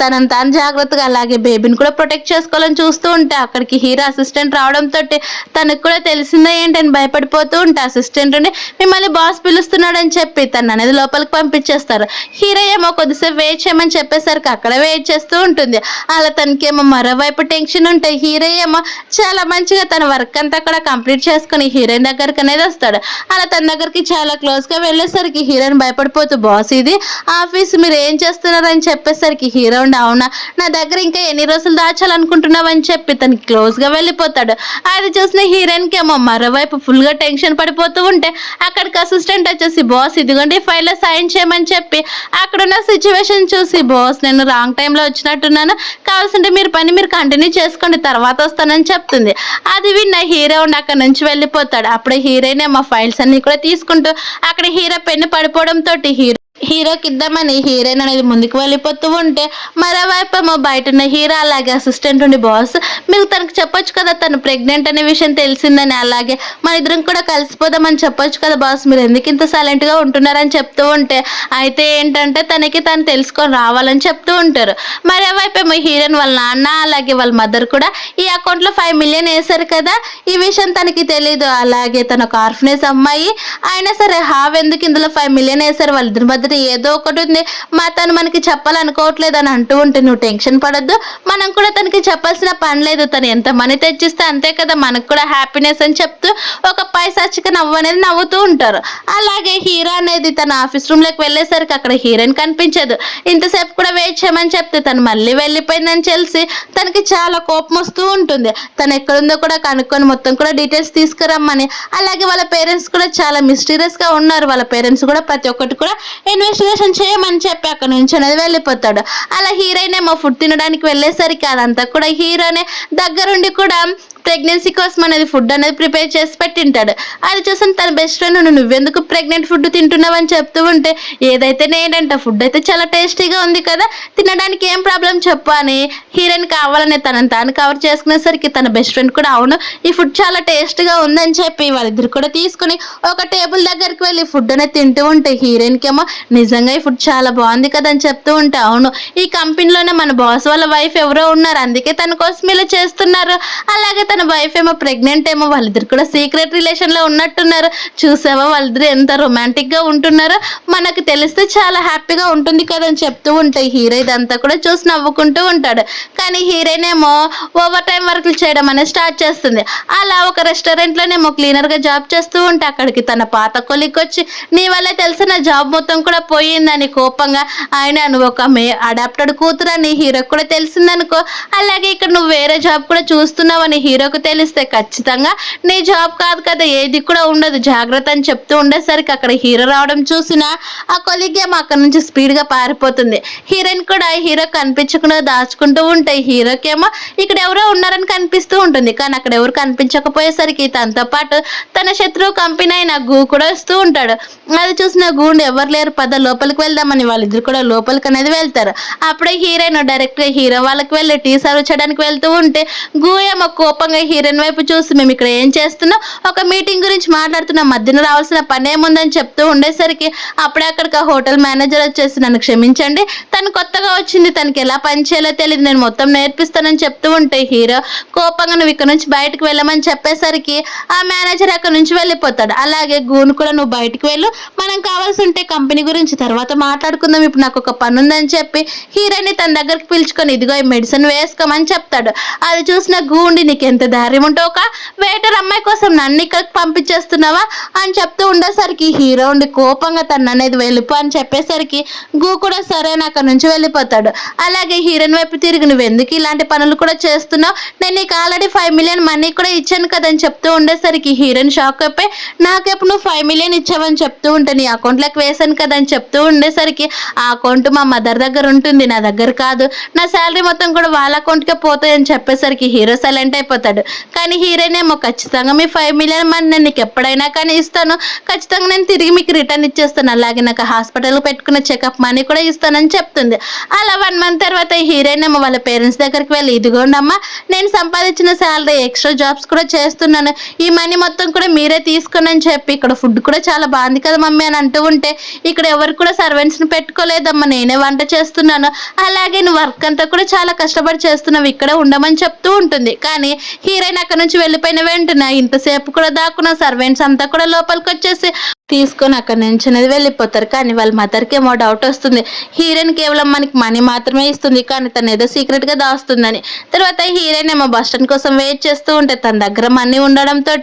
తనని తాను జాగ్రత్తగా అలాగే బేబీని కూడా ప్రొటెక్ట్ చేసుకోవాలని చూస్తూ ఉంటే అక్కడికి హీరో అసిస్టెంట్ రావడంతో తనకు కూడా తెలిసిందో ఏంటని భయపడిపోతూ ఉంటే అసిస్టెంట్ ఉండి మిమ్మల్ని బాస్ పిలుస్తున్నాడు అని చెప్పి తను అనేది లోపలికి పంపించేస్తారు. హీరో ఏమో కొద్దిసేపు వెయిట్ చేయమని చెప్పేసరికి అక్కడ వెయిట్ చేస్తూ ఉంటుంది. అలా తనకేమో మరోవైపు టెన్షన్ ఉంటాయి. హీరో ఏమో చాలా మంచిగా తన వర్క్ అంతా కూడా కంప్లీట్ చేసుకుని హీరోయిన్ దగ్గరికి అనేది వస్తాడు. అలా తన దగ్గరికి చాలా క్లోజ్ గా వెళ్ళేసరికి హీరోయిన్ భయపడిపోతూ బాస్ ఇది ఆఫీస్ మీరు ఏం చేస్తున్నారు అని చెప్పేసరికి హీరో ఉండి అవునా నా దగ్గర ఇంకా ఎన్ని రోజులు దాచాలనుకుంటున్నావు అని చెప్పి తనకి క్లోజ్ గా వెళ్ళిపోతాడు. అది చూసిన హీరోయిన్ కి ఏమో మరోవైపు ఫుల్ గా టెన్షన్ పడిపోతూ ఉంటే అక్కడికి అసిస్టెంట్ వచ్చేసి బాస్ ఇదిగోండి ఫైల్ లో సైన్ చేయమని చెప్పి అక్కడున్న సిచ్యువేషన్ చూసి బాస్ నేను రాంగ్ టైంలో వచ్చినట్టున్నాను, కావాల్సింటే మీరు పని మీరు కంటిన్యూ చేసుకోండి తర్వాత వస్తానని చెప్తుంది. అది విన్న హీరో ఉండి అక్కడ నుంచి వెళ్ళిపోతాడు. అప్పుడే హీరోయిన్ ఏమో ఫైల్స్ అన్ని కూడా తీసుకుంటూ అక్కడ హీరో పెన్ను పడిపోవడంతో హీరోకి ఇద్దామని హీరోయిన్ అనేది ముందుకు వెళ్ళిపోతూ ఉంటే, మరోవైపు ఏమో బయట ఉన్న హీరో అలాగే అసిస్టెంట్ ఉండి, బాస్ మీరు తనకు చెప్పొచ్చు కదా తను ప్రెగ్నెంట్ అనే విషయం తెలిసిందని, అలాగే మన ఇద్దరం కూడా కలిసిపోదామని చెప్పొచ్చు కదా బాస్, మీరు ఎందుకు ఇంత సైలెంట్ గా ఉంటున్నారని చెప్తూ ఉంటే, అయితే ఏంటంటే తనకి తను తెలుసుకొని రావాలని చెప్తూ ఉంటారు. మరోవైపు ఏమో హీరోయిన్ వాళ్ళ నాన్న అలాగే వాళ్ళ మదర్ కూడా ఈ అకౌంట్ లో 5 మిలియన్ వేశారు కదా, ఈ విషయం తనకి తెలీదు. అలాగే తన ఒక ఆర్ఫనేజ్ అమ్మాయి అయినా సరే ఎందుకు ఇందులో 5 మిలియన్ వేశారు, వాళ్ళిద్దరి మధ్య ఏదో ఒకటి ఉంది, తను మనకి చెప్పాలనుకోవట్లేదు అని అంటూ ఉంటే, నువ్వు టెన్షన్ పడద్దు, మనం కూడా తనకి చెప్పాల్సిన పని లేదు, తను ఎంత మనీ తెచ్చిస్తే అంతే కదా మనకు కూడా హ్యాపీనెస్ అని చెప్తూ ఒక పైశాచిక నవ్వు అనేది నవ్వుతూ ఉంటారు. అలాగే హీరో అనేది తన ఆఫీస్ రూమ్ లోకి వెళ్ళేసరికి అక్కడ హీరోయిన్ కనిపించదు. ఇంతసేపు కూడా వెయిట్ చేయమని చెప్తే తను మళ్ళీ వెళ్ళిపోయిందని తెలిసి తనకి చాలా కోపం వస్తూ ఉంటుంది. తను ఎక్కడుందో కూడా కనుక్కొని మొత్తం కూడా డీటెయిల్స్ తీసుకురమ్మని, అలాగే వాళ్ళ పేరెంట్స్ కూడా చాలా మిస్టీరియస్ గా ఉన్నారు, వాళ్ళ పేరెంట్స్ కూడా ప్రతి ఒక్కటి కూడా ఇన్వెస్టిగేషన్ చేయమని చెప్పి అక్కడ నుంచి అనేది వెళ్ళిపోతాడు. అలా హీరోయిన్ ఏమో ఫుడ్ తినడానికి వెళ్ళేసరికి అదంతా కూడా హీరోనే దగ్గరుండి కూడా ప్రెగ్నెన్సీ కోసం అనేది ఫుడ్ అనేది ప్రిపేర్ చేసి పెట్టింటాడు. అది చూసిన తన బెస్ట్ ఫ్రెండ్ నువ్వెందుకు ప్రెగ్నెంట్ ఫుడ్ తింటున్నావు అని చెప్తూ ఉంటే, ఏదైతే నేనంట ఫుడ్ అయితే చాలా టేస్టీగా ఉంది కదా, తినడానికి ఏం ప్రాబ్లం చెప్పు అని హీరోయిన్ కావాలనే తనని తాను కవర్ చేసుకునేసరికి తన బెస్ట్ ఫ్రెండ్ కూడా అవును ఈ ఫుడ్ చాలా టేస్ట్గా ఉందని చెప్పి వాళ్ళిద్దరు కూడా తీసుకుని ఒక టేబుల్ దగ్గరికి వెళ్ళి ఫుడ్ అనేది తింటూ ఉంటే, హీరోయిన్కి ఏమో నిజంగా ఈ ఫుడ్ చాలా బాగుంది కదా అని చెప్తూ ఉంటే, అవును ఈ కంపెనీలోనే మన బాస్ వాళ్ళ వైఫ్ ఎవరో ఉన్నారు, అందుకే తన కోసం ఇలా చేస్తున్నారు, అలాగే తన వైఫ్ ఏమో ప్రెగ్నెంట్ ఏమో, వాళ్ళిద్దరు కూడా సీక్రెట్ రిలేషన్ లో ఉన్నట్టున్నారు, చూసావా వాళ్ళిద్దరు ఎంత రొమాంటిక్ గా ఉంటున్నారో, మనకు తెలిస్తే చాలా హ్యాపీగా ఉంటుంది కదా అని చెప్తూ ఉంటాయి. హీరో ఇదంతా కూడా చూసి నవ్వుకుంటూ ఉంటాడు. కానీ హీరోయిన్ ఏమో ఓవర్ టైం వర్క్లు చేయడం అనేది స్టార్ట్ చేస్తుంది. అలా ఒక రెస్టారెంట్ లోనేమో క్లీనర్ గా జాబ్ చేస్తూ ఉంటే అక్కడికి తన పాత కొలిక్ వచ్చి, నీ వల్లే తెలిసి నా జాబ్ మొత్తం కూడా పోయిందని కోపంగా, ఆయన నువ్వు ఒక అడాప్టెడ్ కూతురని హీరోకి కూడా తెలిసిందనుకో, అలాగే ఇక్కడ నువ్వు వేరే జాబ్ కూడా చూస్తున్నావని హీరోకు తెలిస్తే ఖచ్చితంగా నీ జాబ్ కాదు కదా ఏది కూడా ఉండదు జాగ్రత్త అని చెప్తూ ఉండేసరికి అక్కడ హీరో రావడం చూసిన ఆ కొలిగ్ ఏమో అక్కడ నుంచి స్పీడ్ గా పారిపోతుంది. హీరోయిన్ కూడా హీరో కనిపించకుండా దాచుకుంటూ ఉంటాయి. హీరోకేమో ఇక్కడ ఎవరో ఉన్నారని కనిపిస్తూ ఉంటుంది, కానీ అక్కడ ఎవరు కనిపించకపోయేసరికి తనతో పాటు తన శత్రువు కంపెనీ అయిన గూ కూడా వస్తూ ఉంటాడు. అది చూసిన గూండు ఎవరు లేరు పద లోపలికి వెళ్దామని వాళ్ళిద్దరు కూడా లోపలికి అనేది వెళ్తారు. అప్పుడే హీరోయిన్ డైరెక్ట్ గా హీరో వాళ్ళకి వెళ్ళి టీ సర్వ్ చేయడానికి వెళ్తూ ఉంటే, గూ ఏమో కోపంగా హీరోయిన్ వైపు చూసి, మేము ఇక్కడ ఏం చేస్తున్నాం, ఒక మీటింగ్ గురించి మాట్లాడుతున్నాం, మధ్యన రావాల్సిన పని ఏముందని చెప్తూ ఉండేసరికి అప్పుడే అక్కడికి ఆ హోటల్ మేనేజర్ వచ్చేసి, నన్ను క్షమించండి తను కొత్తగా వచ్చింది, తనకి ఎలా పని చేయాలో తెలియదు, నేను మొత్తం నేర్పిస్తానని చెప్తూ ఉంటే హీరో కోపంగా నువ్వు ఇక్కడ నుంచి బయటకు వెళ్ళమని చెప్పేసరికి ఆ మేనేజర్ అక్కడ నుంచి వెళ్ళిపోతాడు. అలాగే గూను కూడా నువ్వు బయటకు వెళ్ళు, మనం కావాల్సి ఉంటే కంపెనీ గురించి తర్వాత మాట్లాడుకుందాం, ఇప్పుడు నాకు ఒక పని ఉందని చెప్పి హీరోని తన దగ్గరికి పిలుచుకొని, ఇదిగో ఈ మెడిసిన్ వేసుకోమని చెప్తాడు. అది చూసిన గూండి నీకు ఎంత ధైర్యం ఉంటే ఒక వెయిటర్ అమ్మాయి కోసం నన్ను ఇక్కడికి పంపించేస్తున్నావా అని చెప్తూ ఉండేసరికి హీరో ఉండి కోపంగా తను అనేది వెళ్ళిపో అని చెప్పేసరికి గూ కూడా సరే అని అక్కడ నుంచి వెళ్ళిపోతాడు. అలాగే హీరోయిన్ వైపు తిరిగి, నువ్వు ఎందుకు ఇలాంటి పనులు కూడా చేస్తున్నావు, నేను నీకు ఆల్రెడీ 5 మిలియన్ మనీ కూడా ఇచ్చాను కదని చెప్తూ ఉండేసరికి హీరోయిన్ షాక్ అయిపోయి, నాకెప్పుడు నువ్వు 5 మిలియన్ ఇచ్చావని చెప్తూ ఉంటే, నీ అకౌంట్లోకి వేసాను కదని చెప్తూ ఉండేసరికి ఆ అకౌంట్ మా మదర్ దగ్గర ఉంటుంది, నా దగ్గర కాదు, నా శాలరీ మొత్తం కూడా వాళ్ళ అకౌంట్కే పోతాయని చెప్పేసరికి హీరో సైలెంట్ అయిపోతాడు. కానీ హీరోయిన్ ఏమో ఖచ్చితంగా మీ 5 మిలియన్ మనీ నేను నీకు ఎప్పుడైనా కానీ ఇస్తాను, ఖచ్చితంగా నేను తిరిగి మీకు రిటర్న్ ఇచ్చేస్తాను, అలాగే నాకు హాస్పిటల్ పెట్టుకున్న చెకప్ మనీ కూడా ఇస్తానని చెప్తుంది. అలా 1 మంత్ తర్వాత హీరోయిన్ ఏమో వాళ్ళ పేరెంట్స్ దగ్గరికి వెళ్ళి, ఇదిగోండి అమ్మ నేను సంపాదించిన శాలరీ ఎక్స్ట్రా జాబ్స్ కూడా చేస్తున్నాను, ఈ మనీ మొత్తం కూడా మీరే తీసుకుని అని చెప్పి, ఇక్కడ ఫుడ్ కూడా చాలా బాగుంది కదా మమ్మీ అని అంటూ ఉంటే, ఇక్కడ ఎవరు కూడా సర్వెంట్స్ ని పెట్టుకోలేదమ్మా, నేనే వంట చేస్తున్నాను, అలాగే నువ్వు వర్క్ అంతా కూడా చాలా కష్టపడి చేస్తున్నావు, ఇక్కడ ఉండమని చెప్తూ ఉంటుంది. కానీ హీరోయిన్ అక్కడ నుంచి వెళ్ళిపోయిన వెంటనే ఇంతసేపు కూడా దాక్కున్న సర్వెంట్స్ అంతా కూడా లోపలికి వచ్చేసి తీసుకొని అక్కడ నుంచి అనేది వెళ్ళిపోతారు. కానీ వాళ్ళ మదర్కి ఏమో డౌట్ వస్తుంది, హీరోయిన్ కేవలం మనకి మనీ మాత్రమే ఇస్తుంది, కానీ తను ఏదో సీక్రెట్ గా దాస్తుందని. తర్వాత హీరోయిన్ ఏమో బస్ స్టాండ్ కోసం వెయిట్ చేస్తూ ఉంటే, తన దగ్గర మనీ ఉండడంతో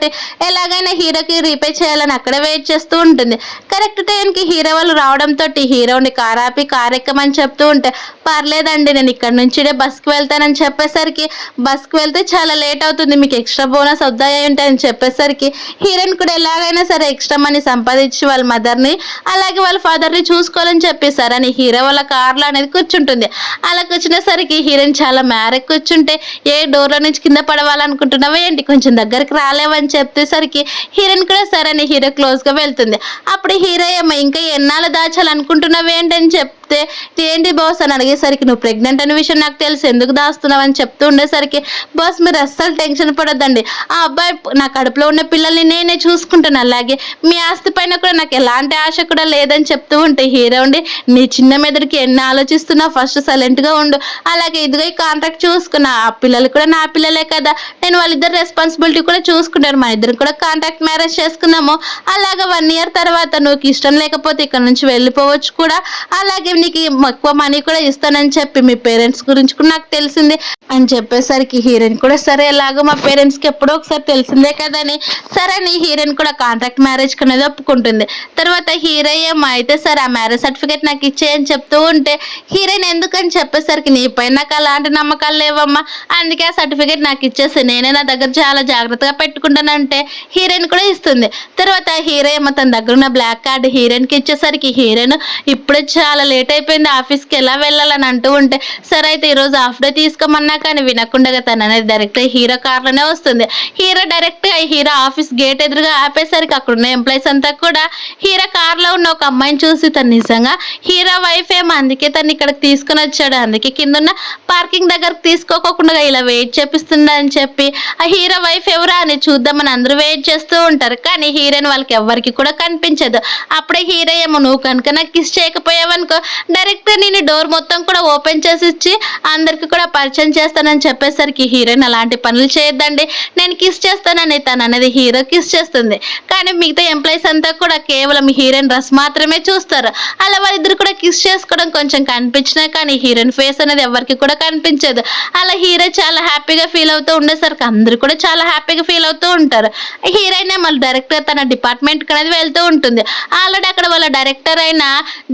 ఎలాగైనా హీరోకి రీపే చేయాలని అక్కడే వెయిట్ చేస్తూ ఉంటుంది. కరెక్ట్ టైంకి హీరో వాళ్ళు రావడంతో హీరోని కార్ ఆపి కార్ ఎక్కమని చెప్తూ ఉంటే, పర్లేదండి నేను ఇక్కడ నుంచి బస్కి వెళ్తానని చెప్పేసరికి, బస్కి వెళ్తే చాలా లేట్ అవుతుంది, మీకు ఎక్స్ట్రా బోనస్ వద్దాయి ఉంటాయని చెప్పేసరికి హీరోయిన్ కూడా ఎలాగైనా సరే ఎక్స్ట్రా మనీ సంపాదించి నెంబర్ ఇచ్చి వాళ్ళ మదర్ని అలాగే వాళ్ళ ఫాదర్ని చూసుకోవాలని చెప్పేశారని హీరో వాళ్ళ కార్లో అనేది కూర్చుంటుంది. అలా కూర్చునేసరికి హీరోయిన్ చాలా మేరకు కూర్చుంటే, ఏ డోర్లో నుంచి కింద పడవాలనుకుంటున్నావా ఏంటి, కొంచెం దగ్గరికి రాలేవని చెప్పేసరికి హీరోయిన్ కూడా సరే అని హీరో క్లోజ్గా వెళ్తుంది. అప్పుడు హీరో ఏమో ఇంకా ఎన్నాళ్ళు దాచాలనుకుంటున్నావు ఏంటి అని చెప్తే, ఏంటి బాస్ అని అడిగేసరికి, నువ్వు ప్రెగ్నెంట్ అనే విషయం నాకు తెలుసు, ఎందుకు దాస్తున్నావు అని చెప్తూ ఉండేసరికి, బాస్ మీరు అస్సలు టెన్షన్ పడొద్దండి, ఆ అబ్బాయి నా కడుపులో ఉన్న పిల్లల్ని నేనే చూసుకుంటాను, అలాగే మీ ఆస్తి పైన కూడా నాకు ఎలాంటి ఆశ కూడా లేదని చెప్తూ ఉంటే హీరో ఉండి, నీ చిన్న మెదడుకి ఎన్ని ఆలోచిస్తున్నావు, ఫస్ట్ సైలెంట్గా ఉండు, అలాగే ఇదిగో ఈ కాంట్రాక్ట్ చూసుకున్నా, ఆ పిల్లలు కూడా నా పిల్లలే కదా, నేను వాళ్ళిద్దరు రెస్పాన్సిబిలిటీ కూడా చూసుకుంటాను, మన ఇద్దరు కూడా కాంట్రాక్ట్ మ్యారేజ్ చేసుకున్నాము, అలాగే 1 year తర్వాత నువ్వు ఇష్టం లేకపోతే ఇక్కడ నుంచి వెళ్ళిపోవచ్చు కూడా, అలాగే నీకు ఎక్కువ మనీ కూడా ఇస్తానని చెప్పి మీ పేరెంట్స్ గురించి కూడా నాకు తెలిసింది అని చెప్పేసరికి హీరోయిన్ కూడా సరే, ఎలాగో మా పేరెంట్స్కి ఎప్పుడో ఒకసారి తెలిసిందే కదని సరే అని హీరోయిన్ కూడా కాంట్రాక్ట్ మ్యారేజ్ అనేది ఒప్పుకుంటుంది. తర్వాత హీరో ఏమో అయితే సరే ఆ మ్యారేజ్ సర్టిఫికేట్ నాకు ఇచ్చేయని చెప్తూ ఉంటే, హీరోయిన్ ఎందుకని చెప్పేసరికి, నీపై నాకు అలాంటి నమ్మకాలు లేవమ్మా, అందుకే ఆ సర్టిఫికేట్ నాకు ఇచ్చేసి నేనే నా దగ్గర చాలా జాగ్రత్తగా పెట్టుకుంటానంటే హీరోయిన్ కూడా ఇస్తుంది. తర్వాత హీరో ఏమో తన దగ్గర ఉన్న బ్లాక్ కార్డ్ హీరోయిన్కి ఇచ్చేసరికి హీరోయిన్ ఇప్పుడే చాలా లేట్ అయిపోయింది, ఆఫీస్కి ఎలా వెళ్ళాలని అంటూ ఉంటే, సరే అయితే ఈరోజు హాఫ్ డే తీసుకోమన్నా కానీ వినకుండా తను అనేది డైరెక్ట్ హీరో కార్లోనే వస్తుంది. Hero direct hero office gate ఎదురుగా ఆపేసరికి అక్కడ ఉన్న ఎంప్లాయీస్ అంతా కూడా హీరో కార్లో ఉన్న ఒక అమ్మాయిని చూసి, తను నిజంగా హీరో వైఫ్ ఏమో, అందుకే తను ఇక్కడికి తీసుకుని వచ్చాడు, అందుకే కింద ఉన్న పార్కింగ్ దగ్గరకు తీసుకోకుండా ఇలా వెయిట్ చేపిస్తుండ అని చెప్పి, ఆ హీరో వైఫ్ ఎవరా అని చూద్దామని అందరూ వెయిట్ చేస్తూ ఉంటారు. కానీ హీరోయిన్ వాళ్ళకి ఎవరికి కూడా కనిపించదు. అప్పుడే హీరో ఏమో, నువ్వు కనుక నాకు కిస్ చేయకపోయావనుకో డైరెక్ట్ నేను డోర్ మొత్తం కూడా ఓపెన్ చేసి ఇచ్చి అందరికి కూడా పరిచయం చేస్తానని చెప్పేసరికి హీరోయిన్ అలాంటి పనులు చేయొద్దండి, నేను కిస్ చేస్తానని తను అనేది హీరో కిస్ చేస్తుంది. కానీ మిగతా ఎంప్లాయీస్ అంతా కూడా కేవలం హీరోయిన్ డ్రెస్ మాత్రమే చూస్తారు. అలా వాళ్ళిద్దరు కూడా కిస్ చేసుకోవడం కొంచెం కనిపించినా కానీ హీరోయిన్ ఫేస్ అనేది ఎవరికి కూడా కనిపించదు. అలా హీరో చాలా హ్యాపీగా ఫీల్ అవుతూ ఉండేసరికి అందరూ కూడా చాలా హ్యాపీగా ఫీల్ అవుతూ ఉంటారు. హీరోయిన్ మళ్ళీ డైరెక్టర్ తన డిపార్ట్మెంట్కి అనేది వెళ్తూ ఉంటుంది. ఆల్రెడీ అక్కడ వాళ్ళ డైరెక్టర్ అయిన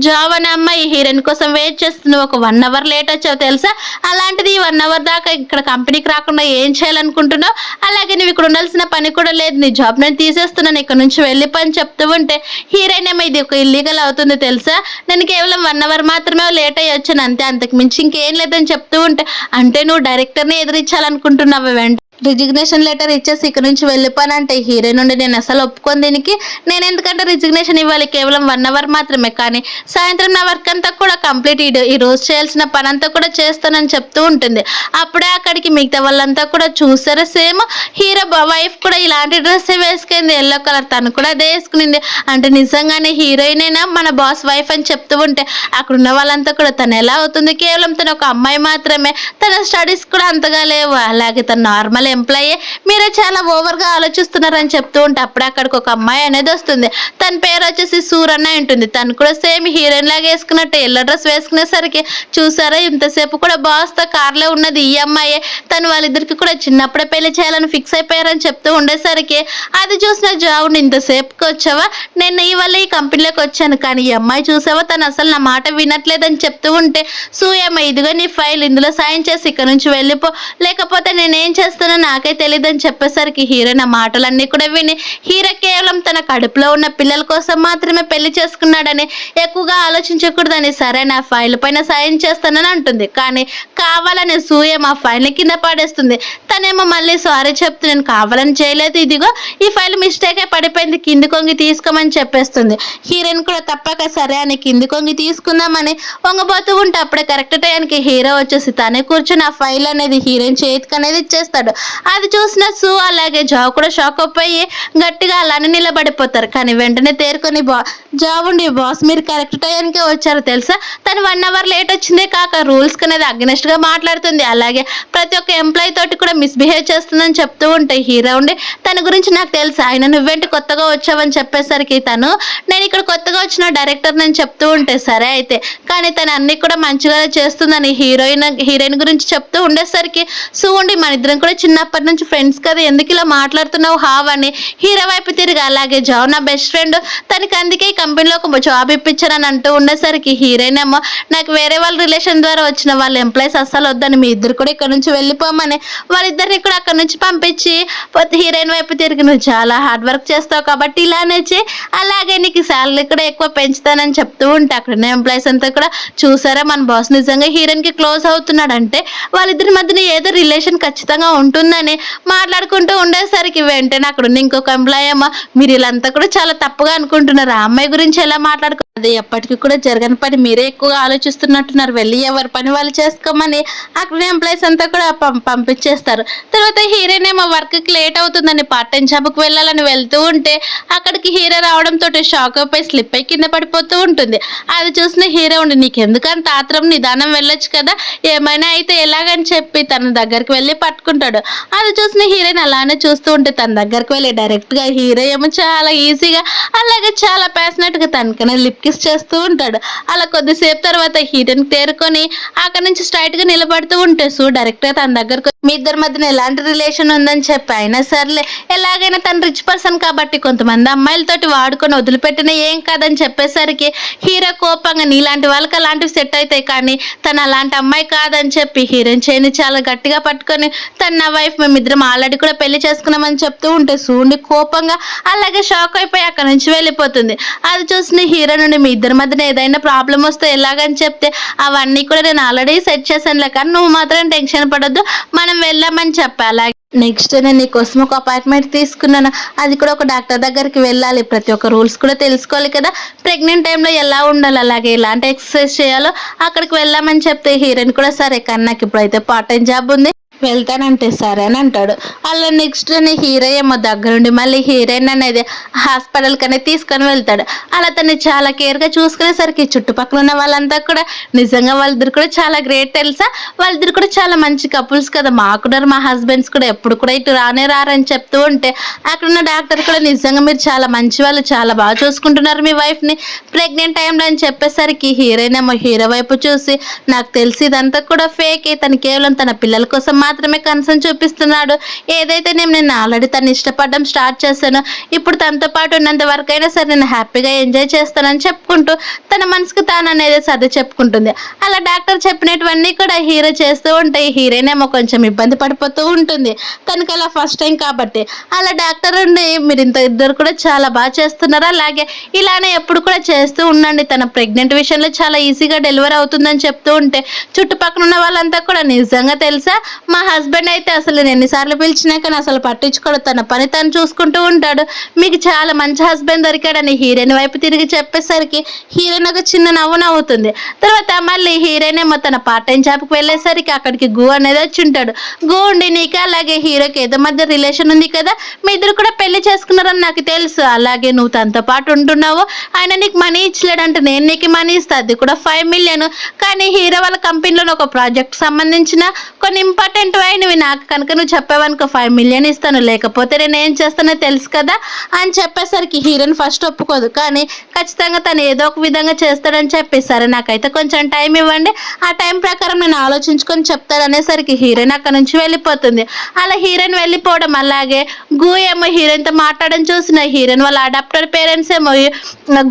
జాబ్ అనే అమ్మాయి హీరోయిన్ కోసం వెయిట్ చేస్తుంది, ఒక 1 hour లేట్ వచ్చావు తెలుసా, అలాంటిది 1 hour దాకా ఇక్కడ కంపెనీకి రాకుండా ఏం చేయాలనుకుంటున్నావు, అలాగే నువ్వు ఇక్కడ ఉండాల్సిన పని కూడా లేదు, నీ జాబ్ నేను తీసేస్తున్నాను, ఇక్కడ నుంచి వెళ్ళిపో అని చెప్తూ ఉంటే హీరోయిన్ ఏమో, ఇది ఒక ఇల్లీగల్ అవుతుంది తెలుసా, నేను కేవలం 1 hour మాత్రమే లేట్ అయ్యి వచ్చాను అంతే, అంతకు మించి ఇంకేం లేదని చెప్తూ ఉంటే, అంటే నువ్వు డైరెక్టర్ని ఎదిరించాలనుకుంటున్నావు, వెంట రిజిగ్నేషన్ లెటర్ ఇచ్చేసి ఇక్కడ నుంచి వెళ్ళిపోనంటే హీరోయిన్ నుండి, నేను అసలు ఒప్పుకొని దీనికి, నేను ఎందుకంటే రిజిగ్నేషన్ ఇవ్వాలి, కేవలం 1 hour మాత్రమే, కానీ సాయంత్రం నా వర్క్ అంతా కూడా కంప్లీట్, ఈ రోజు చేయాల్సిన పని అంతా కూడా చేస్తానని చెప్తూ ఉంటుంది. అప్పుడే అక్కడికి మిగతా వాళ్ళంతా కూడా చూసారా, సేమ్ హీరో వైఫ్ కూడా ఇలాంటి డ్రెస్ వేసుకుంది, ఎల్లో కలర్, తను కూడా అదే వేసుకునింది, అంటే నిజంగానే హీరోయినేనా మన బాస్ వైఫ్ అని చెప్తూ ఉంటే అక్కడ ఉన్న వాళ్ళంతా కూడా, తను ఎలా అవుతుంది, కేవలం తను ఒక అమ్మాయి మాత్రమే, తన స్టడీస్ కూడా అంతగా లేవు, అలాగే తను నార్మల్ ఎంప్లాయీ, మీరే చాలా ఓవర్గా ఆలోచిస్తున్నారని చెప్తూ ఉంటే అప్పుడే అక్కడికి ఒక అమ్మాయి అనేది వస్తుంది. తన పేరు వచ్చేసి సూరన్న ఉంటుంది. తను కూడా సేమ్ హీరోయిన్ లాగా వేసుకున్నట్టు ఎల్లో డ్రెస్ వేసుకునేసరికి, చూసారా ఇంతసేపు కూడా బాస్తో కార్లో ఉన్నది ఈ అమ్మాయే, తను వాళ్ళిద్దరికి కూడా చిన్నప్పుడే పెళ్లి చేయాలని ఫిక్స్ అయిపోయారని చెప్తూ ఉండేసరికి, అది చూసిన జావుని, ఇంతసేపుకి వచ్చావా, నేను ఈ వల్ల ఈ కంపెనీలోకి వచ్చాను, కానీ ఈ అమ్మాయి చూసావా తను అసలు నా మాట వినట్లేదని చెప్తూ ఉంటే, సూయమ్మ ఇదిగో నీ ఫైల్, ఇందులో సైన్ చేసి ఇక్కడ నుంచి వెళ్ళిపో, లేకపోతే నేనేం చేస్తానో నాకే తెలియదని చెప్పేసరికి హీరోయిన్ ఆ మాటలన్నీ కూడా విని, హీరో కేవలం తన కడుపులో ఉన్న పిల్లల కోసం మాత్రమే పెళ్లి చేసుకున్నాడని, ఎక్కువగా ఆలోచించకూడదని సరే నా ఫైల్ పైన సైన్ చేస్తానని అంటుంది. కానీ కావాలని సూయం ఆ ఫైల్ని కింద పడేస్తుంది. తనేమో మళ్ళీ సారీ చెప్తూ, నేను కావాలని చేయలేదు, ఇదిగో ఈ ఫైల్ మిస్టేకే పడిపోయింది, కింది కొంగి తీసుకోమని చెప్పేస్తుంది. హీరోయిన్ కూడా తప్పక సరే అని కింది కొంగి తీసుకుందామని వంగబోతూ ఉంటే అప్పుడే కరెక్ట్ టైంకి హీరో వచ్చేసి తనే కూర్చొని ఆ ఫైల్ అనేది హీరోయిన్ చేతికి అనేది ఇచ్చేస్తాడు. అది చూసిన సూ అలాగే జావ్ కూడా షాక్ అయిపోయి గట్టిగా అలానే నిలబడిపోతారు. కానీ వెంటనే తేరుకొని జావ్ ఉండి, బాస్ మీరు కరెక్ట్ టైంకే వచ్చారు తెలుసా, తను 1 hour లేట్ వచ్చిందే కాక రూల్స్ అనేది అగ్నెస్ట్ గా మాట్లాడుతుంది, అలాగే ప్రతి ఒక్క ఎంప్లాయీ తోటి కూడా మిస్బిహేవ్ చేస్తుందని చెప్తూ ఉంటే హీరో ఉండి, తన గురించి నాకు తెలుసు, ఆయన నువ్వేంటి కొత్తగా వచ్చావని చెప్పేసరికి తను, నేను ఇక్కడ కొత్తగా వచ్చిన డైరెక్టర్ అని చెప్తూ ఉంటే సరే అయితే, కానీ తను అన్ని కూడా మంచిగానే చేస్తుందని హీరోయిన్ గురించి చెప్తూ ఉండేసరికి సూ ఉండి, మన ఇద్దరం కూడా చిన్నప్పటి నుంచి ఫ్రెండ్స్ కదా, ఎందుకు ఇలా మాట్లాడుతున్నావు హావ్ అని హీరో వైపు తిరిగి, అలాగే జావ్ నా బెస్ట్ ఫ్రెండ్, తనకి అందుకే ఈ కంపెనీలో ఒక జాబ్ ఇప్పించారని అంటూ ఉండేసరికి హీరోయిన్ ఏమో నాకు వేరే వాళ్ళ రిలేషన్ ద్వారా వచ్చిన వాళ్ళ ఎంప్లాయీస్ అస్సలు వద్దని మీ ఇద్దరు కూడా ఇక్కడ నుంచి వెళ్ళిపోమని వాళ్ళిద్దరిని కూడా అక్కడ నుంచి పంపించి హీరోయిన్ వైపు తిరిగి నువ్వు చాలా హార్డ్ వర్క్ చేస్తావు కాబట్టి ఇలానే అలాగే నీకు శాలరీ కూడా ఎక్కువ పెంచుతానని చెప్తూ ఉంటే అక్కడ ఎంప్లాయీస్ అంతా కూడా చూసారా మన బాస్ నిజంగా హీరోయిన్ కి క్లోజ్ అవుతున్నాడంటే వాళ్ళిద్దరి మధ్యన ఏదో రిలేషన్ ఖచ్చితంగా ఉంటుందని మాట్లాడుకుంటూ ఉండేసరికి వెంటనే అక్కడ ఉన్న ఇంకొక ఎంప్లాయీ ఏమో మీరు వీళ్ళంతా కూడా చాలా తప్పుగా అనుకుంటున్నారు ఆ అమ్మాయి గురించి ఎలా మాట్లాడుకో అది ఎప్పటికీ కూడా జరగని పని మీరే ఎక్కువగా ఆలోచిస్తున్నట్టున్నారు వెళ్ళి ఎవరి పని వాళ్ళు చేసుకోమని అక్కడ ఎంప్లాయీస్ అంతా కూడా పంపించేస్తారు. తర్వాత హీరోయిన్ ఏమో వర్క్కి లేట్ అవుతుందని పార్ట్ టైం జాబ్కి వెళ్ళాలని వెళ్తూ ఉంటే అక్కడికి హీరో రావడంతో షాక్ అయిపోయి స్లిప్ అయి కింద పడిపోతూ ఉంటుంది. అది చూసిన హీరో ఉండి నీకెందుకంత ఆత్రం నిదానం వెళ్ళొచ్చు కదా ఏమైనా అయితే ఎలాగని చెప్పి తన దగ్గరికి వెళ్ళి పట్టుకుంటాడు. అది చూసిన హీరోయిన్ అలానే చూస్తూ ఉంటే తన దగ్గరికి వెళ్ళి డైరెక్ట్గా హీరో ఏమో చాలా ఈజీగా అలాగే చాలా ప్యాషనెట్గా తనకనే లిప్ కిస్ చేస్తూ ఉంటాడు. అలా కొద్దిసేపు తర్వాత హీరోయిన్ తేరుకొని అక్కడ నుంచి స్ట్రైట్ గా నిలబడుతూ ఉంటే డైరెక్ట్ గా తన దగ్గరకు మీ ఇద్దరి మధ్యన ఎలాంటి రిలేషన్ ఉందని చెప్పి అయినా సర్లే ఎలాగైనా తను రిచ్ పర్సన్ కాబట్టి కొంతమంది అమ్మాయిలతోటి వాడుకొని వదిలిపెట్టిన ఏం కాదని చెప్పేసరికి హీరో కోపంగా నీలాంటి వాళ్ళకి అలాంటివి సెట్ అవుతాయి కానీ తను అలాంటి అమ్మాయి కాదని చెప్పి హీరోయిన్ చేయని చాలా గట్టిగా పట్టుకొని తన నా వైఫ్ మేమిద్దరం ఆల్రెడీ కూడా పెళ్లి చేసుకున్నామని చెప్తూ ఉంటే సూండి కోపంగా అలాగే షాక్ అయిపోయి అక్కడ నుంచి వెళ్ళిపోతుంది. అది చూసిన హీరో నుండి మీ ఇద్దరి మధ్యన ఏదైనా ప్రాబ్లం వస్తే ఎలాగని చెప్తే అవన్నీ కూడా నేను ఆల్రెడీ సెట్ చేశానులే కానీ నువ్వు మాత్రం టెన్షన్ పడొద్దు మనం వెళ్ళామని చెప్పాలి. నెక్స్ట్ నేను నీకోసం ఒక అపాయింట్మెంట్ తీసుకున్నాను అది కూడా ఒక డాక్టర్ దగ్గరికి వెళ్ళాలి ప్రతి ఒక్క రూల్స్ కూడా తెలుసుకోవాలి కదా ప్రెగ్నెంట్ టైంలో ఎలా ఉండాలి అలాగే ఎలాంటి ఎక్సర్సైజ్ చేయాలో అక్కడికి వెళ్ళామని చెప్తే హీరోయిన్ కూడా సరే కానీ నాకు ఇప్పుడైతే పార్ట్ టైం జాబ్ ఉంది వెళ్తానంటే సరే అని అంటాడు. అలా నెక్స్ట్ హీరో ఏమో దగ్గరుండి మళ్ళీ హీరోయిన్ అనేది హాస్పిటల్కి అనేది తీసుకొని వెళ్తాడు. అలా తను చాలా కేర్గా చూసుకునేసరికి చుట్టుపక్కల ఉన్న వాళ్ళంతా కూడా నిజంగా వాళ్ళిద్దరు కూడా చాలా గ్రేట్ తెలుసా వాళ్ళిద్దరు కూడా చాలా మంచి కపుల్స్ కదా మాకున్నారు మా హస్బెండ్స్ కూడా ఎప్పుడు కూడా ఇటు రానే రారని చెప్తూ ఉంటే అక్కడున్న డాక్టర్ కూడా నిజంగా మీరు చాలా మంచి వాళ్ళు చాలా బాగా చూసుకుంటున్నారు మీ వైఫ్ని ప్రెగ్నెంట్ టైంలో అని చెప్పేసరికి హీరోయిన్ ఏమో హీరో వైపు చూసి నాకు తెలిసి ఇదంతా కూడా ఫేక్ తను కేవలం తన పిల్లల కోసం మాత్రమే కన్సర్న్ చూపిస్తున్నాడు ఏదైతే నేను ఆల్రెడీ తను ఇష్టపడడం స్టార్ట్ చేశాను ఇప్పుడు తనతో పాటు ఉన్నంత వరకు అయినా సరే నేను హ్యాపీగా ఎంజాయ్ చేస్తానని చెప్పుకుంటూ తన మనసుకు తాను అనేది సర్ది చెప్పుకుంటుంది. అలా డాక్టర్ చెప్పినటువన్నీ కూడా హీరో చేస్తూ ఉంటాయి హీరోయిన్ ఏమో కొంచెం ఇబ్బంది పడిపోతూ ఉంటుంది తనకి అలా ఫస్ట్ టైం కాబట్టి. అలా డాక్టర్ ఉండి మీరు ఇద్దరు కూడా చాలా బాగా చేస్తున్నారు అలాగే ఇలానే ఎప్పుడు కూడా చేస్తూ ఉండండి తన ప్రెగ్నెంట్ విషయంలో చాలా ఈజీగా డెలివరీ అవుతుందని చెప్తూ ఉంటే చుట్టుపక్కల ఉన్న వాళ్ళంతా కూడా నిజంగా తెలుసా మా హస్బెండ్ అయితే అసలు నేను ఎన్నిసార్లు పిలిచినా కానీ అసలు పట్టించుకోడు తన పని తను చూసుకుంటూ ఉంటాడు మీకు చాలా మంచి హస్బెండ్ దొరికాడని హీరోయిన్ వైపు తిరిగి చెప్పేసరికి హీరోయిన్ ఒక చిన్న నవ్వు నవ్వుతుంది. తర్వాత మళ్ళీ హీరోయిన్ ఏమో తన పార్ట్ టైం జాబ్కి వెళ్ళేసరికి అక్కడికి గు అనేది వచ్చి ఉంటాడు. గు ఉండి నీకు అలాగే హీరోకి ఏదో మధ్య రిలేషన్ ఉంది కదా మీ ఇద్దరు కూడా పెళ్లి చేసుకున్నారని నాకు తెలుసు అలాగే నువ్వు తనతో పాటు ఉంటున్నావు ఆయన నీకు మనీ ఇచ్చలేడంటే నేను నీకు మనీ ఇస్తా అది కూడా 5 million కానీ హీరో వాళ్ళ కంపెనీలో ఒక ప్రాజెక్ట్ సంబంధించిన కొన్ని ఇంపార్టెంట్ అయినవి నాకు కనుక నువ్వు చెప్పావనుకో 5 million ఇస్తాను లేకపోతే నేను ఏం చేస్తానో తెలుసు కదా అని చెప్పేసరికి హీరోయిన్ ఫస్ట్ ఒప్పుకోదు కానీ ఖచ్చితంగా తను ఏదో ఒక విధంగా చేస్తాడని చెప్పి సరే నాకైతే కొంచెం టైం ఇవ్వండి ఆ టైం ప్రకారం నేను ఆలోచించుకొని చెప్తాను అనేసరికి హీరోయిన్ అక్కడ నుంచి వెళ్ళిపోతుంది. అలా హీరోయిన్ వెళ్ళిపోవడం అలాగే గూ ఏమో హీరోయిన్తో మాట్లాడడం చూసిన హీరోయిన్ వాళ్ళ అడాప్టర్ పేరెంట్స్ ఏమో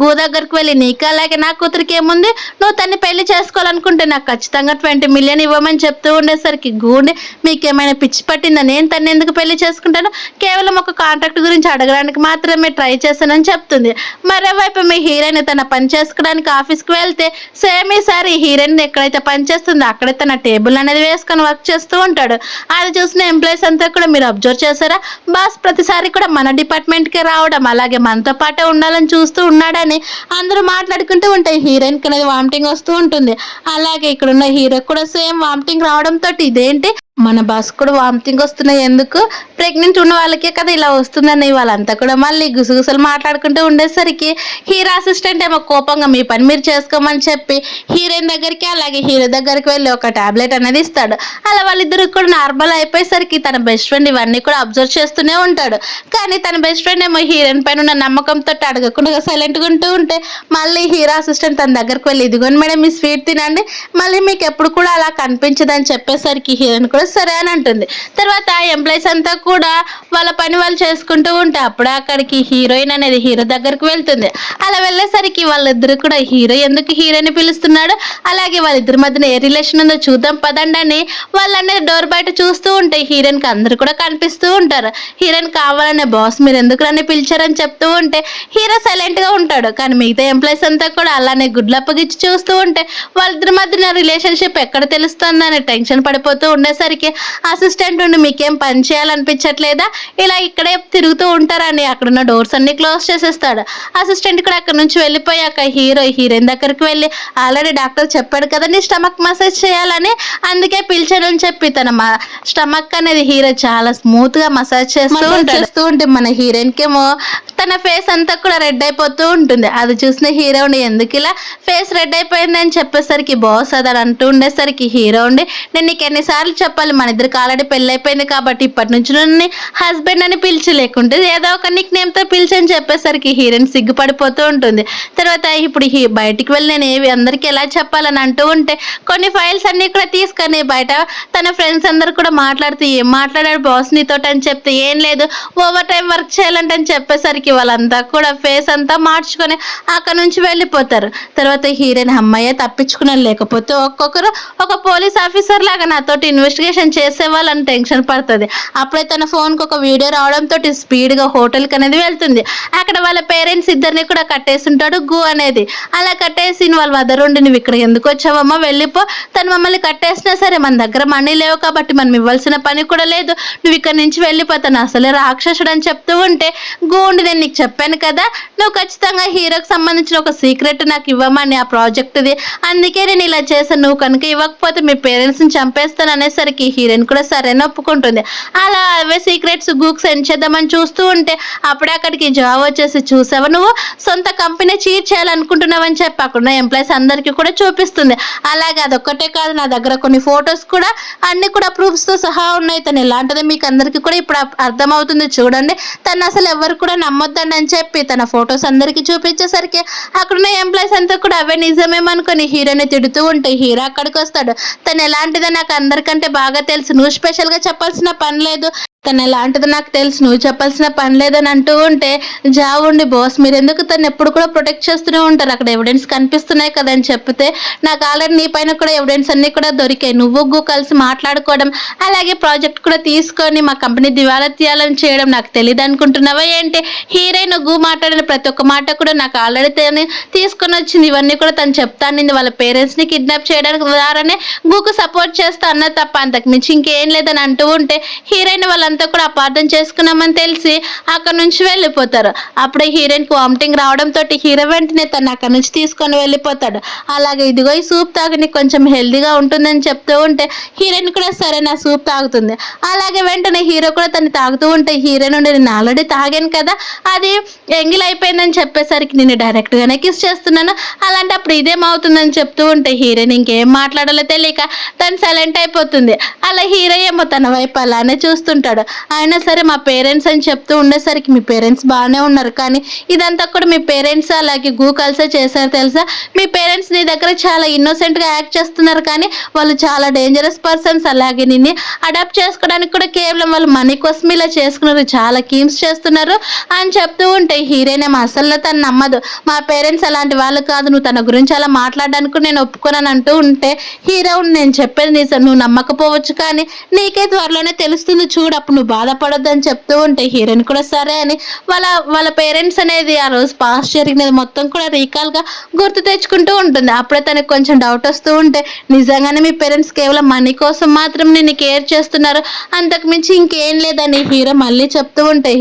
గూ దగ్గరికి వెళ్ళి నీకు అలాగే నా కూతురికి ఏముంది నువ్వు తన్ని పెళ్లి చేసుకోవాలనుకుంటే నాకు ఖచ్చితంగా 20 million ఇవ్వమని చెప్తూ ఉండేసరికి గూండి మీకేమైనా పిచ్చి పట్టిందా నేను తను ఎందుకు పెళ్లి చేసుకుంటాను కేవలం ఒక కాంట్రాక్ట్ గురించి అడగడానికి మాత్రమే ట్రై చేశానని చెప్తుంది. మరోవైపు మీ హీరోయిన్ తన పని చేసుకోవడానికి ఆఫీస్కి వెళ్తే సేమ్ ఈసారి హీరోయిన్ ఎక్కడైతే పని చేస్తుందో అక్కడే తన టేబుల్ అనేది వేసుకొని వర్క్ చేస్తూ ఉంటాడు. అది చూసిన ఎంప్లాయీస్ అంతా కూడా మీరు అబ్జర్వ్ చేశారా బాస్ ప్రతిసారి కూడా మన డిపార్ట్మెంట్కే రావడం అలాగే మనతో పాటే ఉండాలని చూస్తూ ఉన్నాడని అందరూ మాట్లాడుకుంటూ ఉంటాయి హీరోయిన్కి అనేది వామిటింగ్ వస్తూ ఉంటుంది. అలాగే ఇక్కడ ఉన్న హీరో కూడా సేమ్ వామిటింగ్ రావడంతో ఇదేంటి మన బాస్ కూడా వామిటింగ్ వస్తున్నాయి ఎందుకు ప్రెగ్నెంట్ ఉన్న వాళ్ళకే కదా ఇలా వస్తుందని వాళ్ళంతా కూడా మళ్ళీ గుసగుసలు మాట్లాడుకుంటూ ఉండేసరికి హీరో అసిస్టెంట్ ఏమో కోపంగా మీ పని మీరు చేసుకోమని చెప్పి హీరోయిన్ దగ్గరికి అలాగే హీరో దగ్గరికి వెళ్ళి ఒక టాబ్లెట్ అనేది ఇస్తాడు. అలా వాళ్ళిద్దరికి కూడా నార్మల్ అయిపోయేసరికి తన బెస్ట్ ఫ్రెండ్ ఇవన్నీ కూడా అబ్జర్వ్ చేస్తూనే ఉంటాడు కానీ తన బెస్ట్ ఫ్రెండ్ ఏమో హీరోయిన్ పైన ఉన్న నమ్మకంతో అడగకుండా సైలెంట్గా ఉంటూ ఉంటే మళ్ళీ హీరో అసిస్టెంట్ తన దగ్గరికి వెళ్ళి ఇదిగోండి మేడం మీ స్వీట్ తినండి మళ్ళీ మీకు ఎప్పుడు కూడా అలా కనిపించదని చెప్పేసరికి హీరోయిన్ కూడా కూడా సరే అని అంటుంది. తర్వాత ఎంప్లాయీస్ అంతా కూడా వాళ్ళ పని వాళ్ళు చేసుకుంటూ ఉంటే అప్పుడే అక్కడికి హీరోయిన్ అనేది హీరో దగ్గరికి వెళ్తుంది. అలా వెళ్ళేసరికి వాళ్ళిద్దరు కూడా హీరో ఎందుకు హీరోయిన్ పిలుస్తున్నాడు, అలాగే వాళ్ళిద్దరి మధ్యన ఏ రిలేషన్ ఉందో చూద్దాం పదండి అని వాళ్ళనేది డోర్ బయట చూస్తూ ఉంటే హీరోయిన్కి అందరు కూడా కనిపిస్తూ ఉంటారు. హీరోయిన్ కావాలనే బాస్ మీరు ఎందుకు నన్ను పిలిచారని చెప్తూ ఉంటే హీరో సైలెంట్ గా ఉంటాడు. కానీ మిగతా ఎంప్లాయీస్ అంతా కూడా అలానే గుడ్లప్పగిచ్చి చూస్తూ ఉంటే వాళ్ళిద్దరి మధ్యన రిలేషన్షిప్ ఎక్కడ తెలుస్తుందని టెన్షన్ పడిపోతూ ఉండేసరికి అసిస్టెంట్ ఉండి మీకేం పని చేయాలనిపించట్లేదా, ఇలా ఇక్కడే తిరుగుతూ ఉంటారని అక్కడున్న డోర్స్ అన్ని క్లోజ్ చేసేస్తాడు. అసిస్టెంట్ కూడా అక్కడ నుంచి వెళ్ళిపోయాక హీరోయిన్ దగ్గరికి వెళ్ళి ఆల్రెడీ డాక్టర్ చెప్పాడు కదా నీ స్టమక్ మసాజ్ చేయాలని, అందుకే పిలిచాడని చెప్పి తన స్టమక్ అనేది హీరో చాలా స్మూత్ గా మసాజ్ చేస్తూ ఉంటే మన హీరోయిన్ కేమో తన ఫేస్ అంతా కూడా రెడ్ అయిపోతూ ఉంటుంది. అది చూసిన హీరో ఉండి ఎందుకు ఇలా ఫేస్ రెడ్ అయిపోయింది అని చెప్పేసరికి బాస్ అది అంటూ ఉండేసరికి హీరో ఉండి నేను నీకు ఎన్నిసార్లు చెప్పాలి, మన ఇద్దరికి ఆల్రెడీ పెళ్ళి అయిపోయింది కాబట్టి ఇప్పటి నుంచి నన్ను హస్బెండ్ అని పిలిచి, లేకుంటే ఏదో ఒక నిక్ నేమ్ తో పిలిచని చెప్పేసరికి హీరోయిన్ సిగ్గుపడిపోతూ ఉంటుంది. తర్వాత ఇప్పుడు బయటికి వెళ్ళి నేను ఏవి అందరికి ఎలా చెప్పాలని అంటూ ఉంటే కొన్ని ఫైల్స్ అన్ని కూడా తీసుకొని బయట తన ఫ్రెండ్స్ అందరు కూడా మాట్లాడుతూ ఏం మాట్లాడాడు బాస్ నీతో అని చెప్తే ఏం లేదు ఓవర్ టైం వర్క్ చేయాలంటని చెప్పేసరికి వాళ్ళంతా కూడా ఫేస్ అంతా మార్చుకొని అక్కడ నుంచి వెళ్ళిపోతారు. తర్వాత హీరోయిన్ అమ్మాయి తప్పించుకున్నాను, లేకపోతే ఒక్కొక్కరు ఒక పోలీస్ ఆఫీసర్ లాగా నాతోటి ఇన్వెస్టిగేషన్ చేసే వాళ్ళని టెన్షన్ పడుతుంది. అప్పుడే తన ఫోన్కి ఒక వీడియో రావడంతో స్పీడ్గా హోటల్కి అనేది వెళ్తుంది. అక్కడ వాళ్ళ పేరెంట్స్ ఇద్దరిని కూడా కట్టేస్తుంటాడు గు అనేది. అలా కట్టేసి వాళ్ళ మదర్ ఉండి నువ్వు ఇక్కడ ఎందుకు వచ్చావమ్మా వెళ్ళిపో, తను మమ్మల్ని కట్టేసినా సరే మన దగ్గర మనీ లేవు కాబట్టి మనం ఇవ్వాల్సిన పని కూడా లేదు, నువ్వు ఇక్కడ నుంచి వెళ్ళిపోతాను అసలే రాక్షసుడు అని చెప్తూ ఉంటే గు ఉండి నేను నీకు చెప్పాను కదా నువ్వు ఖచ్చితంగా హీరోకి సంబంధించిన ఒక సీక్రెట్ నాకు ఇవ్వమని ఆ ప్రాజెక్ట్ది, అందుకే నేను ఇలా చేశాను, నువ్వు కనుక ఇవ్వకపోతే మీ పేరెంట్స్ని చంపేస్తాను అనేసరికి హీరోయిన్ కూడా సరైన ఒప్పుకుంటుంది. అలా అవే సీక్రెట్స్ గూక్ సెండ్ చేద్దామని చూస్తూ ఉంటే అప్పుడే అక్కడికి జాబ్ వచ్చేసి చూసావా నువ్వు సొంత కంపెనీ చీట్ చేయాలనుకుంటున్నావని చెప్పి అక్కడున్న ఎంప్లాయీస్ అందరికీ కూడా చూపిస్తుంది. అలాగే అదొక్కటే కాదు నా దగ్గర కొన్ని ఫొటోస్ కూడా అన్ని కూడా ప్రూఫ్స్ తో సహా ఉన్నాయి, తను ఎలాంటిదో మీకు అందరికీ కూడా ఇప్పుడు అర్థమవుతుంది చూడండి, తను అసలు ఎవరు కూడా నమ్మొద్దండి అని చెప్పి తన ఫొటోస్ అందరికీ చూపించేసరికి అక్కడున్న ఎంప్లాయీస్ అంతా కూడా అవే నిజమేమనుకొని హీరోని తిడుతూ ఉంటే హీరో అక్కడికి వస్తాడు. తను ఎలాంటిదో నాకు అందరికంటే బాగా తెలుసు, నువ్వు స్పెషల్ గా చెప్పాల్సిన పని లేదు, తను ఎలాంటిదో నాకు తెలుసు నువ్వు చెప్పాల్సిన పని లేదని అంటూ ఉంటే జా ఉండి బాస్ మీరు ఎందుకు తను ఎప్పుడు కూడా ప్రొటెక్ట్ చేస్తూనే ఉంటారు, అక్కడ ఎవిడెన్స్ కనిపిస్తున్నాయి కదా అని చెప్తే నాకు ఆల్రెడీ నీ పైన కూడా ఎవిడెన్స్ అన్ని కూడా దొరికాయి, నువ్వు గు కలిసి మాట్లాడుకోవడం అలాగే ప్రాజెక్ట్ కూడా తీసుకొని మా కంపెనీ దివాలా తీయాలని చేయడం నాకు తెలియదు అనుకుంటున్నావా ఏంటి, హీరోయిన్ గు మాట్లాడిన ప్రతి ఒక్క మాట కూడా నాకు ఆల్రెడీ తీసుకొని వచ్చింది, ఇవన్నీ కూడా తను చెప్తానింది వాళ్ళ పేరెంట్స్ ని కిడ్నాప్ చేయడానికి ద్వారానే గుకు సపోర్ట్ చేస్తా అన్న తప్ప అంతకు మించి ఇంకేం లేదని అంటూ ఉంటే హీరోయిన్ వాళ్ళంతా కూడా అపార్థం చేసుకున్నామని తెలిసి అక్కడ నుంచి వెళ్ళిపోతారు. అప్పుడే హీరోయిన్ కి వామిటింగ్ రావడంతో హీరో వెంటనే తను అక్కడ నుంచి తీసుకొని వెళ్ళిపోతాడు. అలాగే ఇదిగో ఈ సూప్ తాగని కొంచెం హెల్దీగా ఉంటుందని చెప్తూ ఉంటే హీరోయిన్ కూడా సరే నా సూప్ తాగుతుంది. అలాగే వెంటనే హీరో కూడా తను తాగుతూ ఉంటే హీరోయిన్ ఉండి నేను ఆల్రెడీ తాగాను కదా అది ఎంగిల్ అయిపోయిందని చెప్పేసరికి నేను డైరెక్ట్ గానే కిస్ చేస్తున్నాను, అలాంటప్పుడు ఇదేమవుతుందని చెప్తూ ఉంటే హీరోయిన్ ఇంకేం మాట్లాడాలో తెలియక తను సైలెంట్ అయిపోతుంది. అలా హీరో ఏమో తన వైపు అలానే చూస్తుంటాడు. అయినా సరే మా పేరెంట్స్ అని చెప్తూ ఉండేసరికి మీ పేరెంట్స్ బాగానే ఉన్నారు కానీ ఇదంతా కూడా మీ పేరెంట్స్ అలాగే గూ కలిసే చేశారు తెలుసా, మీ పేరెంట్స్ నీ దగ్గర చాలా ఇన్నోసెంట్ గా యాక్ట్ చేస్తున్నారు కానీ వాళ్ళు చాలా డేంజరస్ పర్సన్స్, అలాగే నిన్ను అడాప్ట్ చేసుకోవడానికి కూడా కేవలం వాళ్ళు మనీ కోసం ఇలా చేసుకున్నారు, చాలా కీమ్స్ చేస్తున్నారు అని చెప్తూ ఉంటే హీరోయిన్ ఏమో అసలు తను నమ్మదు, మా పేరెంట్స్ అలాంటి వాళ్ళు కాదు, నువ్వు తన గురించి అలా మాట్లాడడానికి నేను ఒప్పుకోనని అంటూ ఉంటే హీరో నేను చెప్పేది నిజం, నువ్వు నమ్మకపోవచ్చు కానీ నీకే త్వరలోనే తెలుస్తుంది చూడు అప్పుడు నువ్వు బాధపడొద్దు అని చెప్తూ ఉంటే హీరోయిన్ కూడా సరే అని వాళ్ళ పేరెంట్స్ అనేది ఆ రోజు పాస్ జరిగినది మొత్తం కూడా రీకాల్ గా గుర్తు తెచ్చుకుంటూ ఉంటుంది. అప్పుడే తనకు కొంచెం డౌట్ వస్తూ ఉంటే నిజంగానే మీ పేరెంట్స్ కేవలం మనీ కోసం మాత్రం నిన్ను కేర్ చేస్తున్నారు, అంతకు మించి ఇంకేం లేదని హీరో మళ్ళీ చెప్తూ ఉంటే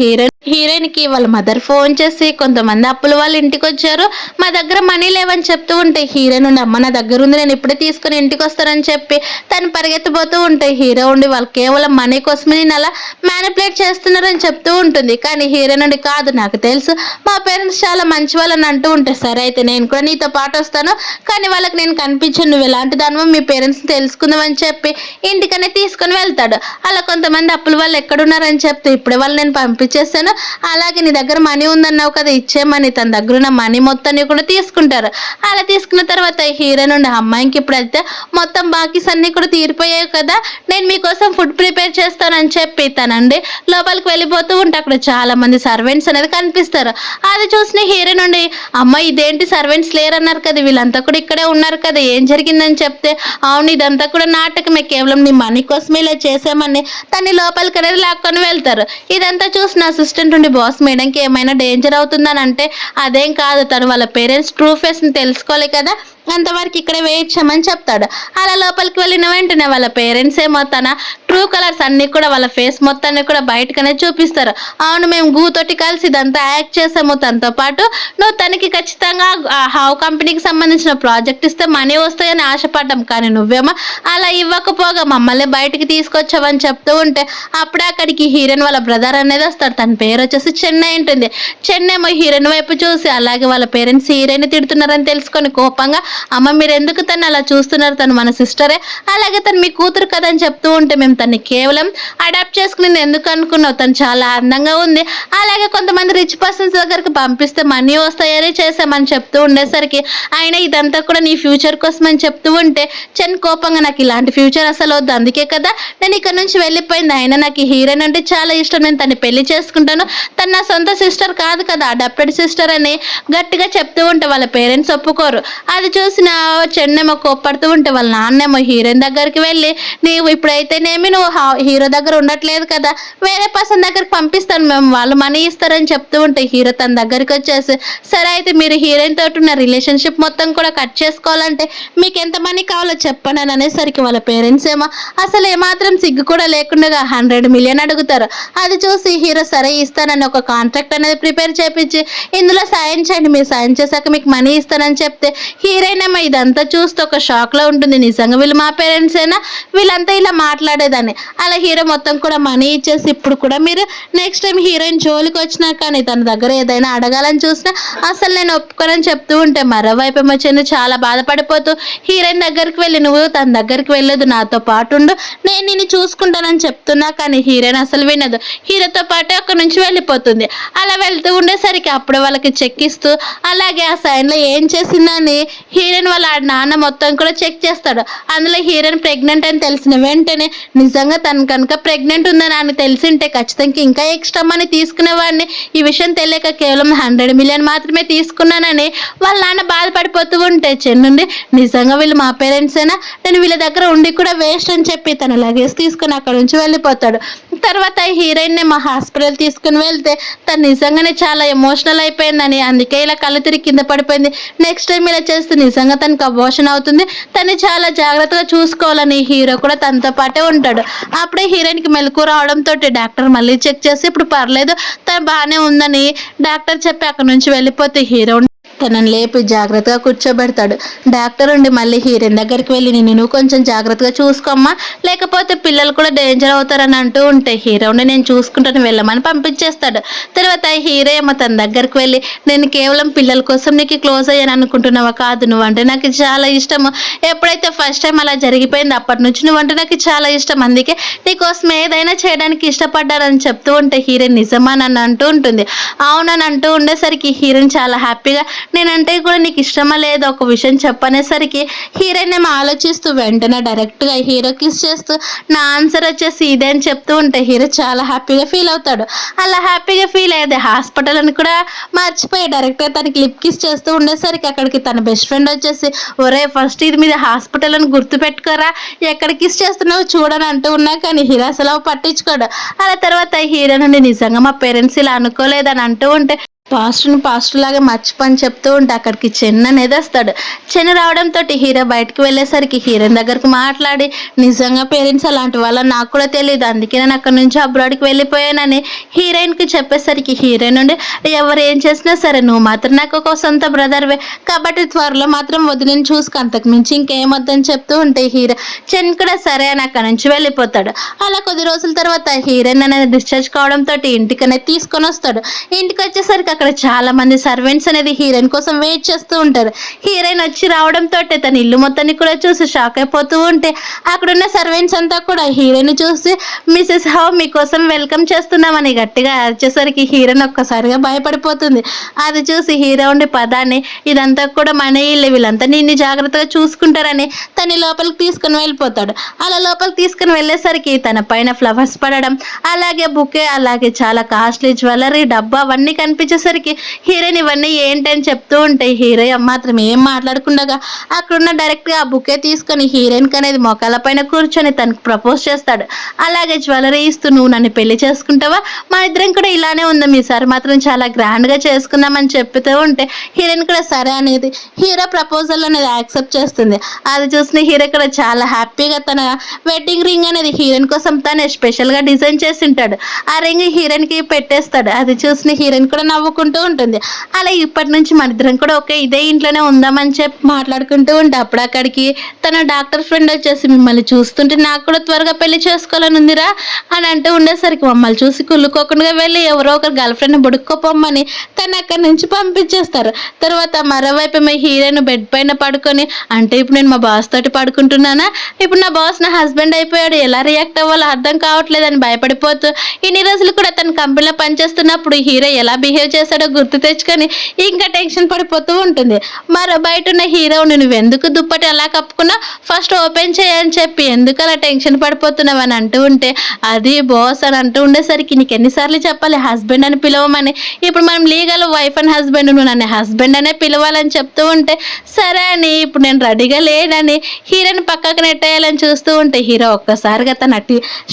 హీరోయిన్ కి వాళ్ళ మదర్ ఫోన్ చేసి కొంతమంది అప్పులు వాళ్ళ ఇంటికి వచ్చారు మా దగ్గర మనీ లేవని చెప్తూ ఉంటే హీరోయిన్ ఉండి అమ్మ నా దగ్గర ఉంది నేను ఇప్పుడే తీసుకుని ఇంటికి వస్తానని చెప్పి తను పరిగెత్తిపోతూ ఉంటే హీరో ఉండి వాళ్ళు కేవలం మనీ కోసమే నేను అలా మ్యానిపులేట్ చేస్తున్నారని చెప్తూ ఉంటుంది. కానీ హీరో నుండి కాదు, నాకు తెలుసు మా పేరెంట్స్ చాలా మంచి వాళ్ళని అంటూ ఉంటే, సరే అయితే నేను కూడా నీతో పాటు వస్తాను, కానీ వాళ్ళకి నేను కనిపించను, నువ్వు ఎలాంటి దానివో మీ పేరెంట్స్ తెలుసుకుందామని చెప్పి ఇంటికనే తీసుకొని వెళ్తాడు. అలా కొంతమంది అప్పుల వాళ్ళు ఎక్కడున్నారని చెప్తే, ఇప్పుడే వాళ్ళు నేను పంపించేస్తాను, అలాగే నీ దగ్గర మనీ ఉందన్నావు కదా ఇచ్చేమని తన దగ్గర ఉన్న మనీ మొత్తాన్ని కూడా తీసుకుంటారు. అలా తీసుకున్న తర్వాత హీరో నుండి అమ్మాయికి ఇప్పుడైతే మొత్తం బాకీస్ అన్ని కూడా తీరిపోయాయి కదా, నేను మీకోసం ఫుడ్ ప్రిపేర్ చేస్తానని చెప్పి తనండి లోపలికి వెళ్ళిపోతూ ఉంటే అక్కడ చాలా మంది సర్వెంట్స్ అనేది కనిపిస్తారు. అది చూసిన హీరో నుండి, అమ్మ ఇదేంటి సర్వెంట్స్ లేరన్నారు కదా, వీళ్ళంతా కూడా ఇక్కడే ఉన్నారు కదా, ఏం జరిగిందని చెప్తే, అవును ఇదంతా కూడా నాటకమే, కేవలం నీ మనీ కోసమే ఇలా చేసామని తన్ని లోపలికి అనేది లాక్కొని వెళ్తారు. ఇదంతా చూసిన అసిస్టెంట్ ఉండి, బాస్ మేడంకి ఏమైనా డేంజర్ అవుతుందని అంటే, అదేం కాదు, తను వాళ్ళ పేరెంట్స్ ట్రూ ఫేస్ని తెలుసుకోవాలి కదా, అంతవరకు ఇక్కడ వెయిట్ చేయమని చెప్తాడు. అలా లోపలికి వెళ్ళిన వెంటనే వాళ్ళ పేరెంట్స్ ఏమో తన ట్రూ కలర్స్ అన్ని కూడా వాళ్ళ ఫేస్ మొత్తాన్ని కూడా బయటకనే చూపిస్తారు. అవును మేము గూతోటి కలిసి ఇదంతా యాక్ట్ చేసాము, తనతో పాటు నువ్వు తనకి ఖచ్చితంగా హావ్ కంపెనీకి సంబంధించిన ప్రాజెక్ట్ ఇస్తే మనీ వస్తాయని ఆశపడ్డాం, కానీ నువ్వేమో అలా ఇవ్వకపోగా మమ్మల్ని బయటికి తీసుకొచ్చావని చెప్తూ ఉంటే, అప్పుడే అక్కడికి హీరోయిన్ వాళ్ళ బ్రదర్ అనేది వస్తాడు. తన పేరు వచ్చేసి చెన్నై ఉంటుంది. చెన్నైమో హీరోయిన్ వైపు చూసి, అలాగే వాళ్ళ పేరెంట్స్ హీరోయిన్ తిడుతున్నారని తెలుసుకొని కోపంగా, అమ్మ మీరు ఎందుకు తను అలా చూస్తున్నారు, తను మన సిస్టరే, అలాగే తను మీ కూతురు కదా అని చెప్తూ ఉంటే, మేము తన్ని కేవలం అడాప్ట్ చేసుకుని ఎందుకు అనుకున్నావు, తను చాలా అందంగా ఉంది, అలాగే కొంతమంది రిచ్ పర్సన్స్ దగ్గరికి పంపిస్తే మనీ వస్తాయని చేసామని చెప్తూ ఉండేసరికి, అయినా ఇదంతా కూడా నీ ఫ్యూచర్ కోసం అని చెప్తూ ఉంటే చెన్ కోపంగా, నాకు ఇలాంటి ఫ్యూచర్ అసలు వద్దు, అందుకే కదా నేను ఇక్కడ నుంచి వెళ్ళిపోయింది, అయినా నాకు ఈ హీరోయిన్ అంటే చాలా ఇష్టం, నేను తన్ని పెళ్లి చేసుకుంటాను, తను నా సొంత సిస్టర్ కాదు కదా, అడాప్టెడ్ సిస్టర్ అని గట్టిగా చెప్తూ ఉంటే వాళ్ళ పేరెంట్స్ ఒప్పుకోరు. అది చూసిన చెన్నేమో కోప్పడుతూ ఉంటే వాళ్ళ నాన్నేమో హీరోయిన్ దగ్గరికి వెళ్ళి, నీవు ఇప్పుడైతేనేమి నువ్వు హీరో దగ్గర ఉండట్లేదు కదా, వేరే పర్సన్ దగ్గరికి పంపిస్తాను మేము, వాళ్ళు మనీ ఇస్తారని చెప్తూ ఉంటే హీరో తన దగ్గరికి వచ్చేసి, సరే అయితే మీరు హీరోయిన్ తోటి ఉన్న రిలేషన్షిప్ మొత్తం కూడా కట్ చేసుకోవాలంటే మీకు ఎంత మనీ కావాలో చెప్పండి అని అనేసరికి వాళ్ళ పేరెంట్స్ ఏమో అసలు ఏమాత్రం సిగ్గు కూడా లేకుండా 100 మిలియన్ అడుగుతారు. అది చూసి హీరో సరే ఇస్తానని ఒక కాంట్రాక్ట్ అనేది ప్రిపేర్ చేపించి, ఇందులో సైన్ చేయండి, మీరు సైన్ చేశాక మీకు మనీ ఇస్తానని చెప్తే హీరోయిన్ ఏమో ఇదంతా చూస్తే ఒక షాక్ లో ఉంటుంది, నిజంగా వీళ్ళు మా పేరెంట్స్ అయినా, వీళ్ళంతా ఇలా మాట్లాడేదాన్ని. అలా హీరో మొత్తం కూడా మనీ ఇచ్చేసి, ఇప్పుడు కూడా మీరు నెక్స్ట్ టైం హీరోయిన్ జోలికి వచ్చినా కానీ తన దగ్గర ఏదైనా అడగాలని చూసినా అసలు నేను ఒప్పుకోనని చెప్తూ ఉంటే, మరోవైపు ఏమో చెన్ను చాలా బాధపడిపోతూ హీరోయిన్ దగ్గరికి వెళ్ళి, నువ్వు తన దగ్గరికి వెళ్ళదు, నాతో పాటు ఉండు, నేను నిన్ను చూసుకుంటానని చెప్తున్నా, కానీ హీరోయిన్ అసలు వినదు, హీరోతో పాటు అక్కడి నుంచి వెళ్ళిపోతుంది. అలా వెళ్తూ ఉండేసరికి అప్పుడు వాళ్ళకి చెక్ ఇస్తూ, అలాగే ఆ సైన్లో ఏం చేసిందని హీరోయిన్ వాళ్ళ నాన్న మొత్తం కూడా చెక్ చేస్తాడు. అందులో హీరోయిన్ ప్రెగ్నెంట్ అని తెలిసిన వెంటనే, నిజంగా తను కనుక ప్రెగ్నెంట్ ఉందని అని తెలిసింటే ఖచ్చితంగా ఇంకా ఎక్స్ట్రా మనీ తీసుకునేవాడిని, ఈ విషయం తెలియక కేవలం 100 మిలియన్ మాత్రమే తీసుకున్నానని వాళ్ళ నాన్న బాధపడిపోతూ ఉంటే, చెన్నుండి నిజంగా వీళ్ళు మా పేరెంట్స్ అయినా, నేను వీళ్ళ దగ్గర ఉండి కూడా వేస్ట్ అని చెప్పి తన లగేజ్ తీసుకుని అక్కడ నుంచి వెళ్ళిపోతాడు. తర్వాత హీరోయిన్ మా హాస్పిటల్ తీసుకుని వెళ్తే తను నిజంగానే చాలా ఎమోషనల్ అయిపోయిందని, అందుకే ఇలా కళ్ళు తిరిగి కింద పడిపోయింది, నెక్స్ట్ టైం ఇలా చేస్తే నిజంగా తనకు అబోషన్ అవుతుంది, తను చాలా జాగ్రత్తగా చూసుకోవాలని హీరో కూడా తనతో పాటే ఉంటాడు. అప్పుడే హీరోయిన్కి మెలకు రావడంతో డాక్టర్ మళ్ళీ చెక్ చేసి, ఇప్పుడు పర్లేదు తను బాగానే ఉందని డాక్టర్ చెప్పి అక్కడ నుంచి వెళ్ళిపోతే హీరో తనని లేపి జాగ్రత్తగా కూర్చోబెడతాడు. డాక్టర్ ఉండి మళ్ళీ హీరోయిన్ దగ్గరికి వెళ్ళి, నువ్వు కొంచెం జాగ్రత్తగా చూసుకోమ్మా, లేకపోతే పిల్లలు కూడా డేంజర్ అవుతారని అంటూ ఉంటే హీరో ఉండి నేను చూసుకుంటాను వెళ్ళమని పంపించేస్తాడు. తర్వాత హీరో ఏమో తన దగ్గరికి వెళ్ళి, నేను కేవలం పిల్లల కోసం నీకు క్లోజ్ అయ్యాను అనుకుంటున్నావా, కాదు, నువ్వంటే నాకు చాలా ఇష్టము, ఎప్పుడైతే ఫస్ట్ టైం అలా జరిగిపోయింది అప్పటి నుంచి నువ్వంటే నాకు చాలా ఇష్టం, అందుకే నీకోసం ఏదైనా చేయడానికి ఇష్టపడ్డానని చెప్తూ ఉంటే హీరోయిన్ నిజమా నన్ను అంటూ ఉంటుంది. అవునని అంటూ ఉండేసరికి హీరోయిన్ చాలా హ్యాపీగా, నేనంటే కూడా నీకు ఇష్టమా లేదా ఒక విషయం చెప్పనేసరికి హీరోయిన్ ఏమో ఆలోచిస్తూ వెంటనే డైరెక్ట్గా హీరో కిస్ చేస్తూ, నా ఆన్సర్ వచ్చేసి ఇదే అని చెప్తూ ఉంటే హీరో చాలా హ్యాపీగా ఫీల్ అవుతాడు. అలా హ్యాపీగా ఫీల్ అయ్యేది హాస్పిటల్ అని కూడా మర్చిపోయి డైరెక్ట్గా తనకి లిప్ కిస్ చేస్తూ ఉండేసరికి అక్కడికి తన బెస్ట్ ఫ్రెండ్ వచ్చేసి, ఒరే ఫస్ట్ ఇది మీద హాస్పిటల్ అని గుర్తు పెట్టుకోరా, ఎక్కడ కిస్ చేస్తున్నావు చూడని అంటూ ఉన్నా, కానీ హీరో అసలు పట్టించుకోడు. అలా తర్వాత హీరో నుండి నిజంగా మా పేరెంట్స్ ఇలా అనుకోలేదని అంటూ ఉంటే పాస్ట్‌ని పాస్ట్ లాగా మర్చిపో చెప్తూ ఉంటే అక్కడికి చెన్ అనేది వస్తాడు. చెన్ రావడంతోటి హీరో బయటికి వెళ్ళేసరికి హీరోయిన్ దగ్గరికి మాట్లాడి, నిజంగా పేరెంట్స్ అలాంటి వాళ్ళని నాకు కూడా తెలీదు. అందుకే నేను అక్కడి నుంచి అబ్రాడ్‌కి వెళ్ళిపోయానని హీరోయిన్‌కి చెప్పేసరికి హీరోయిన్ నుండి ఎవరు ఏం చేసినా సరే నువ్వు మాత్రం నాకు ఒక సొంత బ్రదర్‌వే. కాబట్టి త్వరలో మాత్రం వదినని చూసుకో, అంతకు మించి ఇంకేమొద్దని చెప్తూ ఉంటే చెన్ కూడా సరే అని అక్కడి నుంచి వెళ్ళిపోతాడు. అలా కొద్ది రోజుల తర్వాత హీరోయిన్ అనేది డిశ్చార్జ్ కావడంతోటి ఇంటికనేది తీసుకొనొస్తాడు. ఇంటికొచ్చేసరికి అక్కడ చాలా మంది సర్వెంట్స్ అనేది హీరోయిన్ కోసం వెయిట్ చేస్తూ ఉంటారు. హీరోయిన్ వచ్చి రావడంతో తన ఇల్లు మొత్తాన్ని కూడా చూసి షాక్ అయిపోతూ ఉంటే అక్కడున్న సర్వెంట్స్ అంతా కూడా హీరోయిన్ చూసి మిసెస్ హౌ మీకోసం వెల్కమ్ చేస్తున్నామని గట్టిగా అరిచేసరికి హీరోయిన్ ఒక్కసారిగా భయపడిపోతుంది. అది చూసి హీరో ఉండి పదాన్ని ఇదంతా కూడా మన ఇల్లు, వీళ్ళంతా నిన్ను జాగ్రత్తగా చూసుకుంటారని తన లోపలికి తీసుకుని వెళ్ళిపోతాడు. అలా లోపలికి తీసుకుని వెళ్ళేసరికి తన పైన ఫ్లవర్స్ పడడం, అలాగే బుకే, అలాగే చాలా కాస్ట్లీ జ్యువెలరీ డబ్బా అవన్నీ కనిపించేసరికి హీరోయిన్ ఇవన్నీ ఏంటని చెప్తూ ఉంటే హీరో మాత్రం ఏం మాట్లాడకుండా అక్కడున్న డైరెక్ట్గా ఆ బుకే తీసుకొని హీరోయిన్కి అనేది మొక్కల పైన కూర్చొని తనకు ప్రపోజ్ చేస్తాడు. అలాగే జ్యువెలరీ ఇస్తూ నువ్వు నన్ను పెళ్లి చేసుకుంటావా, మా ఇద్దరం కూడా ఇలానే ఉందాం, ఈసారి మాత్రం చాలా గ్రాండ్గా చేసుకుందామని చెప్తూ ఉంటే హీరోయిన్ కూడా సరే అనేది హీరో ప్రపోజల్ అనేది యాక్సెప్ట్ చేస్తుంది. అది చూసిన హీరో కూడా చాలా హ్యాపీగా తన వెడ్డింగ్ రింగ్ అనేది హీరోయిన్ కోసం తనే స్పెషల్గా డిజైన్ చేసి ఉంటాడు. ఆ రింగ్ హీరోయిన్కి పెట్టేస్తాడు. అది చూసిన హీరోయిన్ కూడా నవ్వుకుంటూ ఉంటుంది. అలా ఇప్పటి నుంచి మన ఇద్దరం కూడా ఒకే ఇదే ఇంట్లోనే ఉందామని చెప్పి మాట్లాడుకుంటూ ఉంటే అప్పుడు అక్కడికి తన డాక్టర్ ఫ్రెండ్ వచ్చేసి మిమ్మల్ని చూస్తుంటే నాకు కూడా త్వరగా పెళ్లి చేసుకోవాలని ఉందిరా అని అంటూ ఉండేసరికి మమ్మల్ని చూసి కుళ్ళుకోకుండా వెళ్ళి ఎవరో ఒకరు గర్ల్ ఫ్రెండ్ బుడుక్కోపోమ్మని తను అక్కడి నుంచి పంపించేస్తారు. తర్వాత మరోవైపు మీ హీరోయిన్ బెడ్ పైన పడుకొని, అంటే ఇప్పుడు నేను మా బాస్ తోటి పడుకుంటున్నానా, ఇప్పుడు నా బాస్ నా హస్బెండ్ అయిపోయాడు, ఎలా రియాక్ట్ అవ్వాలో అర్థం కావట్లేదని భయపడిపోతూ ఇన్ని రోజులు కూడా తన కంపెనీలో పనిచేస్తున్నప్పుడు హీరో ఎలా బిహేవ్ చేశాడో గుర్తు తెచ్చుకొని ఇంకా టెన్షన్ పడిపోతూ ఉంటుంది. మరో బయట ఉన్న హీరో నువ్వు ఎందుకు దుప్పటి అలా కప్పుకున్నా, ఫస్ట్ ఓపెన్ చేయని చెప్పి ఎందుకు అలా టెన్షన్ పడిపోతున్నావు అని అంటూ ఉంటే అది బాస్ అని అంటూ ఉండేసరికి నీకు ఎన్నిసార్లు చెప్పాలి హస్బెండ్ అని పిలవమని, ఇప్పుడు మనం లీగల్ వైఫ్ అండ్ హస్బెండ్, నువ్వు నన్ను హస్బెండ్ అనే పిలవాలని చెప్తూ ఉంటే సరే అని ఇప్పుడు నేను రెడీగా లేనని హీరోని పక్కకు నెట్టేయాలని చూస్తూ ఉంటే హీరో ఒక్కసారిగా తన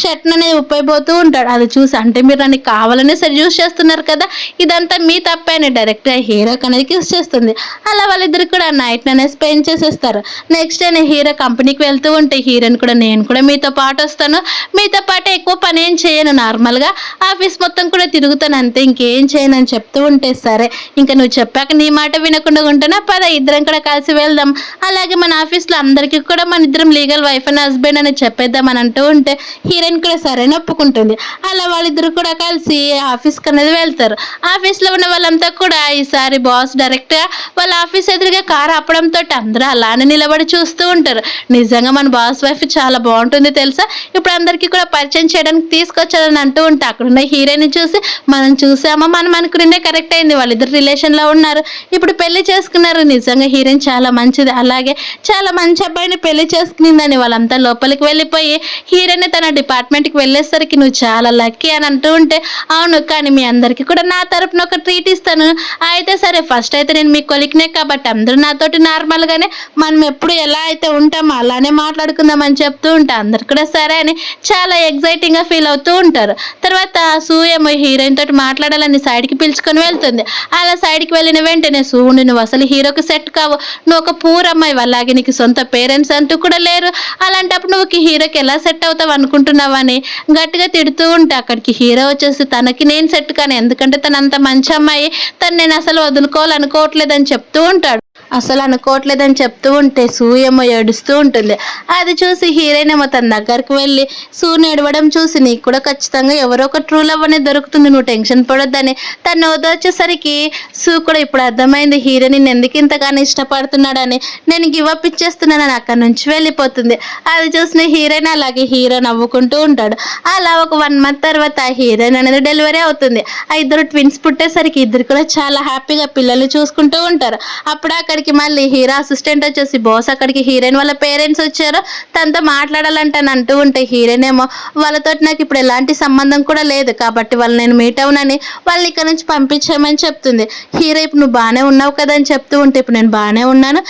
షర్ట్ అనేది ఉప్పైపోతూ ఉంటాడు. అది చూసి అంటే మీరు నన్ను కావాలని సెడ్యూస్ చేస్తున్నారు కదా, ఇదంతా మీ తప్పే అని డైరెక్ట్గా హీరోకి అనేది కిస్ చేస్తుంది. అలా వాళ్ళిద్దరు కూడా నైట్ అనేది స్పెండ్ చేసేస్తారు. నెక్స్ట్ డే హీరో కంపెనీకి వెళ్తూ ఉంటే హీరోని కూడా నేను కూడా మీతో పాటు వస్తాను, మీతో పాటు ఎక్కువ పని ఏం చేయను, నార్మల్గా ఆఫీస్ మొత్తం కూడా తిరుగుతాను అంతే, ఇంకేం చేయను అని చెప్తూ ఉంటే సరే ఇంకా నువ్వు చెప్పాక నీ మాట వినకుండా ఉంటున్నా పద ఇద్దరం కూడా కలిసి వెళ్దాం, అలాగే మన ఆఫీస్లో అందరికీ కూడా మన ఇద్దరం లీగల్ వైఫ్ అండ్ హస్బెండ్ అని చెప్పేద్దాం అని అంటూ ఉంటే హీరోయిన్ కూడా సరే ఒప్పుకుంటుంది. అలా వాళ్ళిద్దరు కూడా కలిసి ఆఫీస్కి అనేది వెళ్తారు. ఆఫీస్లో ఉన్న వాళ్ళంతా కూడా ఈసారి బాస్ డైరెక్ట్గా వాళ్ళ ఆఫీస్ ఎదురుగా కారు ఆపడంతో అందరూ అలానే నిలబడి చూస్తూ ఉంటారు. నిజంగా మన బాస్ వైఫ్ చాలా బాగుంటుంది తెలుసా, ఇప్పుడు అందరికీ కూడా పరిచయం చేయడానికి తీసుకొచ్చారని అంటూ ఉంటే అక్కడున్న హీరోయిన్ చూసి మనం చూసామా, మనం అనుకునే కరెక్ట్ అయింది, వాళ్ళిద్దరు రిలేషన్లో ఉన్నారు, ఇప్పుడు పెళ్లి చేసుకున్నారు, నిజంగా హీరోయిన్ చాలా మంచిది, అలాగే చాలా మంచి అబ్బాయిని పెళ్లి చేసుకునిందని వాళ్ళంతా లోపలికి వెళ్ళిపోయి హీరోయిన్ తన డిపార్ట్మెంట్కి వెళ్ళేసరికి నువ్వు చాలా లక్కీ అని అంటూ ఉంటే అవును, కానీ మీ అందరికీ కూడా నా తరపున ఒక ట్రీట్ ఇస్తాను, అయితే సరే ఫస్ట్ అయితే నేను మీ కొలిక్నే కాబట్టి అందరూ నాతోటి నార్మల్గానే మనం ఎప్పుడు ఎలా అయితే ఉంటామో అలానే మాట్లాడుకుందామని చెప్తూ ఉంటా, అందరు కూడా సరే అని చాలా ఎగ్జైటింగ్గా ఫీల్ అవుతూ ఉంటారు. తర్వాత సూయేమో హీరోయిన్ తోటి మాట్లాడాలని సైడ్కి పిలుచుకొని వెళ్తుంది. అలా సైడ్కి వెళ్ళిన వెంటనే సూని నువ్వు అసలు హీరోకి సెట్ కావు, నువ్వు ఒక పూర్ అమ్మాయి, అలాగే నీకు సొంత పేరెంట్స్ అంటూ కూడా లేరు, అలాంటప్పుడు నువ్వు హీరోకి ఎలా సెట్ అవుతావు అనుకుంటున్నావు అని గట్టిగా తిడుతూ ఉంటే అక్కడికి హీరో వచ్చేసి తనకి నేను సెట్ కాను, ఎందుకంటే తను అంత మంచి అమ్మాయి, తను నేను అసలు వదులుకోవాలనుకోవట్లేదని చెప్తూ ఉంటాడు. అసలు అనుకోవట్లేదని చెప్తూ ఉంటే సూయేమో ఏడుస్తూ ఉంటుంది. అది చూసి హీరోయిన్ ఏమో తన దగ్గరికి వెళ్ళి సూని ఏడవడం చూసి నీకు కూడా ఖచ్చితంగా ఎవరో ఒక ట్రూ లవ్ అనేది దొరుకుతుంది, నువ్వు టెన్షన్ పడొద్దని తను వచ్చేసరికి సూ కూడా ఇప్పుడు అర్థమైంది హీరో నేను ఎందుకు ఇంతగానో ఇష్టపడుతున్నాడని, నేను గివ్ అప్ ఇచ్చేస్తున్నానని అక్కడి నుంచి వెళ్ళిపోతుంది. అది చూసిన హీరోయిన్ అలాగే హీరో నవ్వుకుంటూ ఉంటాడు. అలా ఒక 1 month తర్వాత హీరోయిన్ అనేది డెలివరీ అవుతుంది. ఆ ఇద్దరు ట్విన్స్ పుట్టేసరికి ఇద్దరు కూడా చాలా హ్యాపీగా పిల్లలు చూసుకుంటూ ఉంటారు. అప్పుడు అక్కడికి మళ్ళీ హీరో అసిస్టెంట్ వచ్చేసి బాస్ అక్కడికి హీరోయిన్ వాళ్ళ పేరెంట్స్ వచ్చారు, తనతో మాట్లాడాలంటే అని అంటూ ఉంటే హీరోయిన్ ఏమో వాళ్ళతో నాకు ఇప్పుడు ఎలాంటి సంబంధం కూడా లేదు కాబట్టి వాళ్ళు నేను మీట్ అవునని వాళ్ళని ఇక్కడ నుంచి పంపించామని చెప్తుంది. హీరో ఇప్పుడు నువ్వు బాగానే ఉన్నావు కదా అని చెప్తూ ఉంటే ఇప్పుడు నేను బాగానే ఉన్నాను,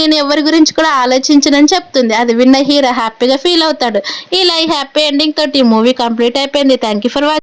నేను ఎవరి గురించి కూడా ఆలోచించనని చెప్తుంది. అది విన్న హీరో హ్యాపీగా ఫీల్ అవుతాడు. ఇలా ఈ హ్యాపీ ఎండింగ్ తోటి ఈ మూవీ కంప్లీట్ అయిపోయింది. Thank you for watching.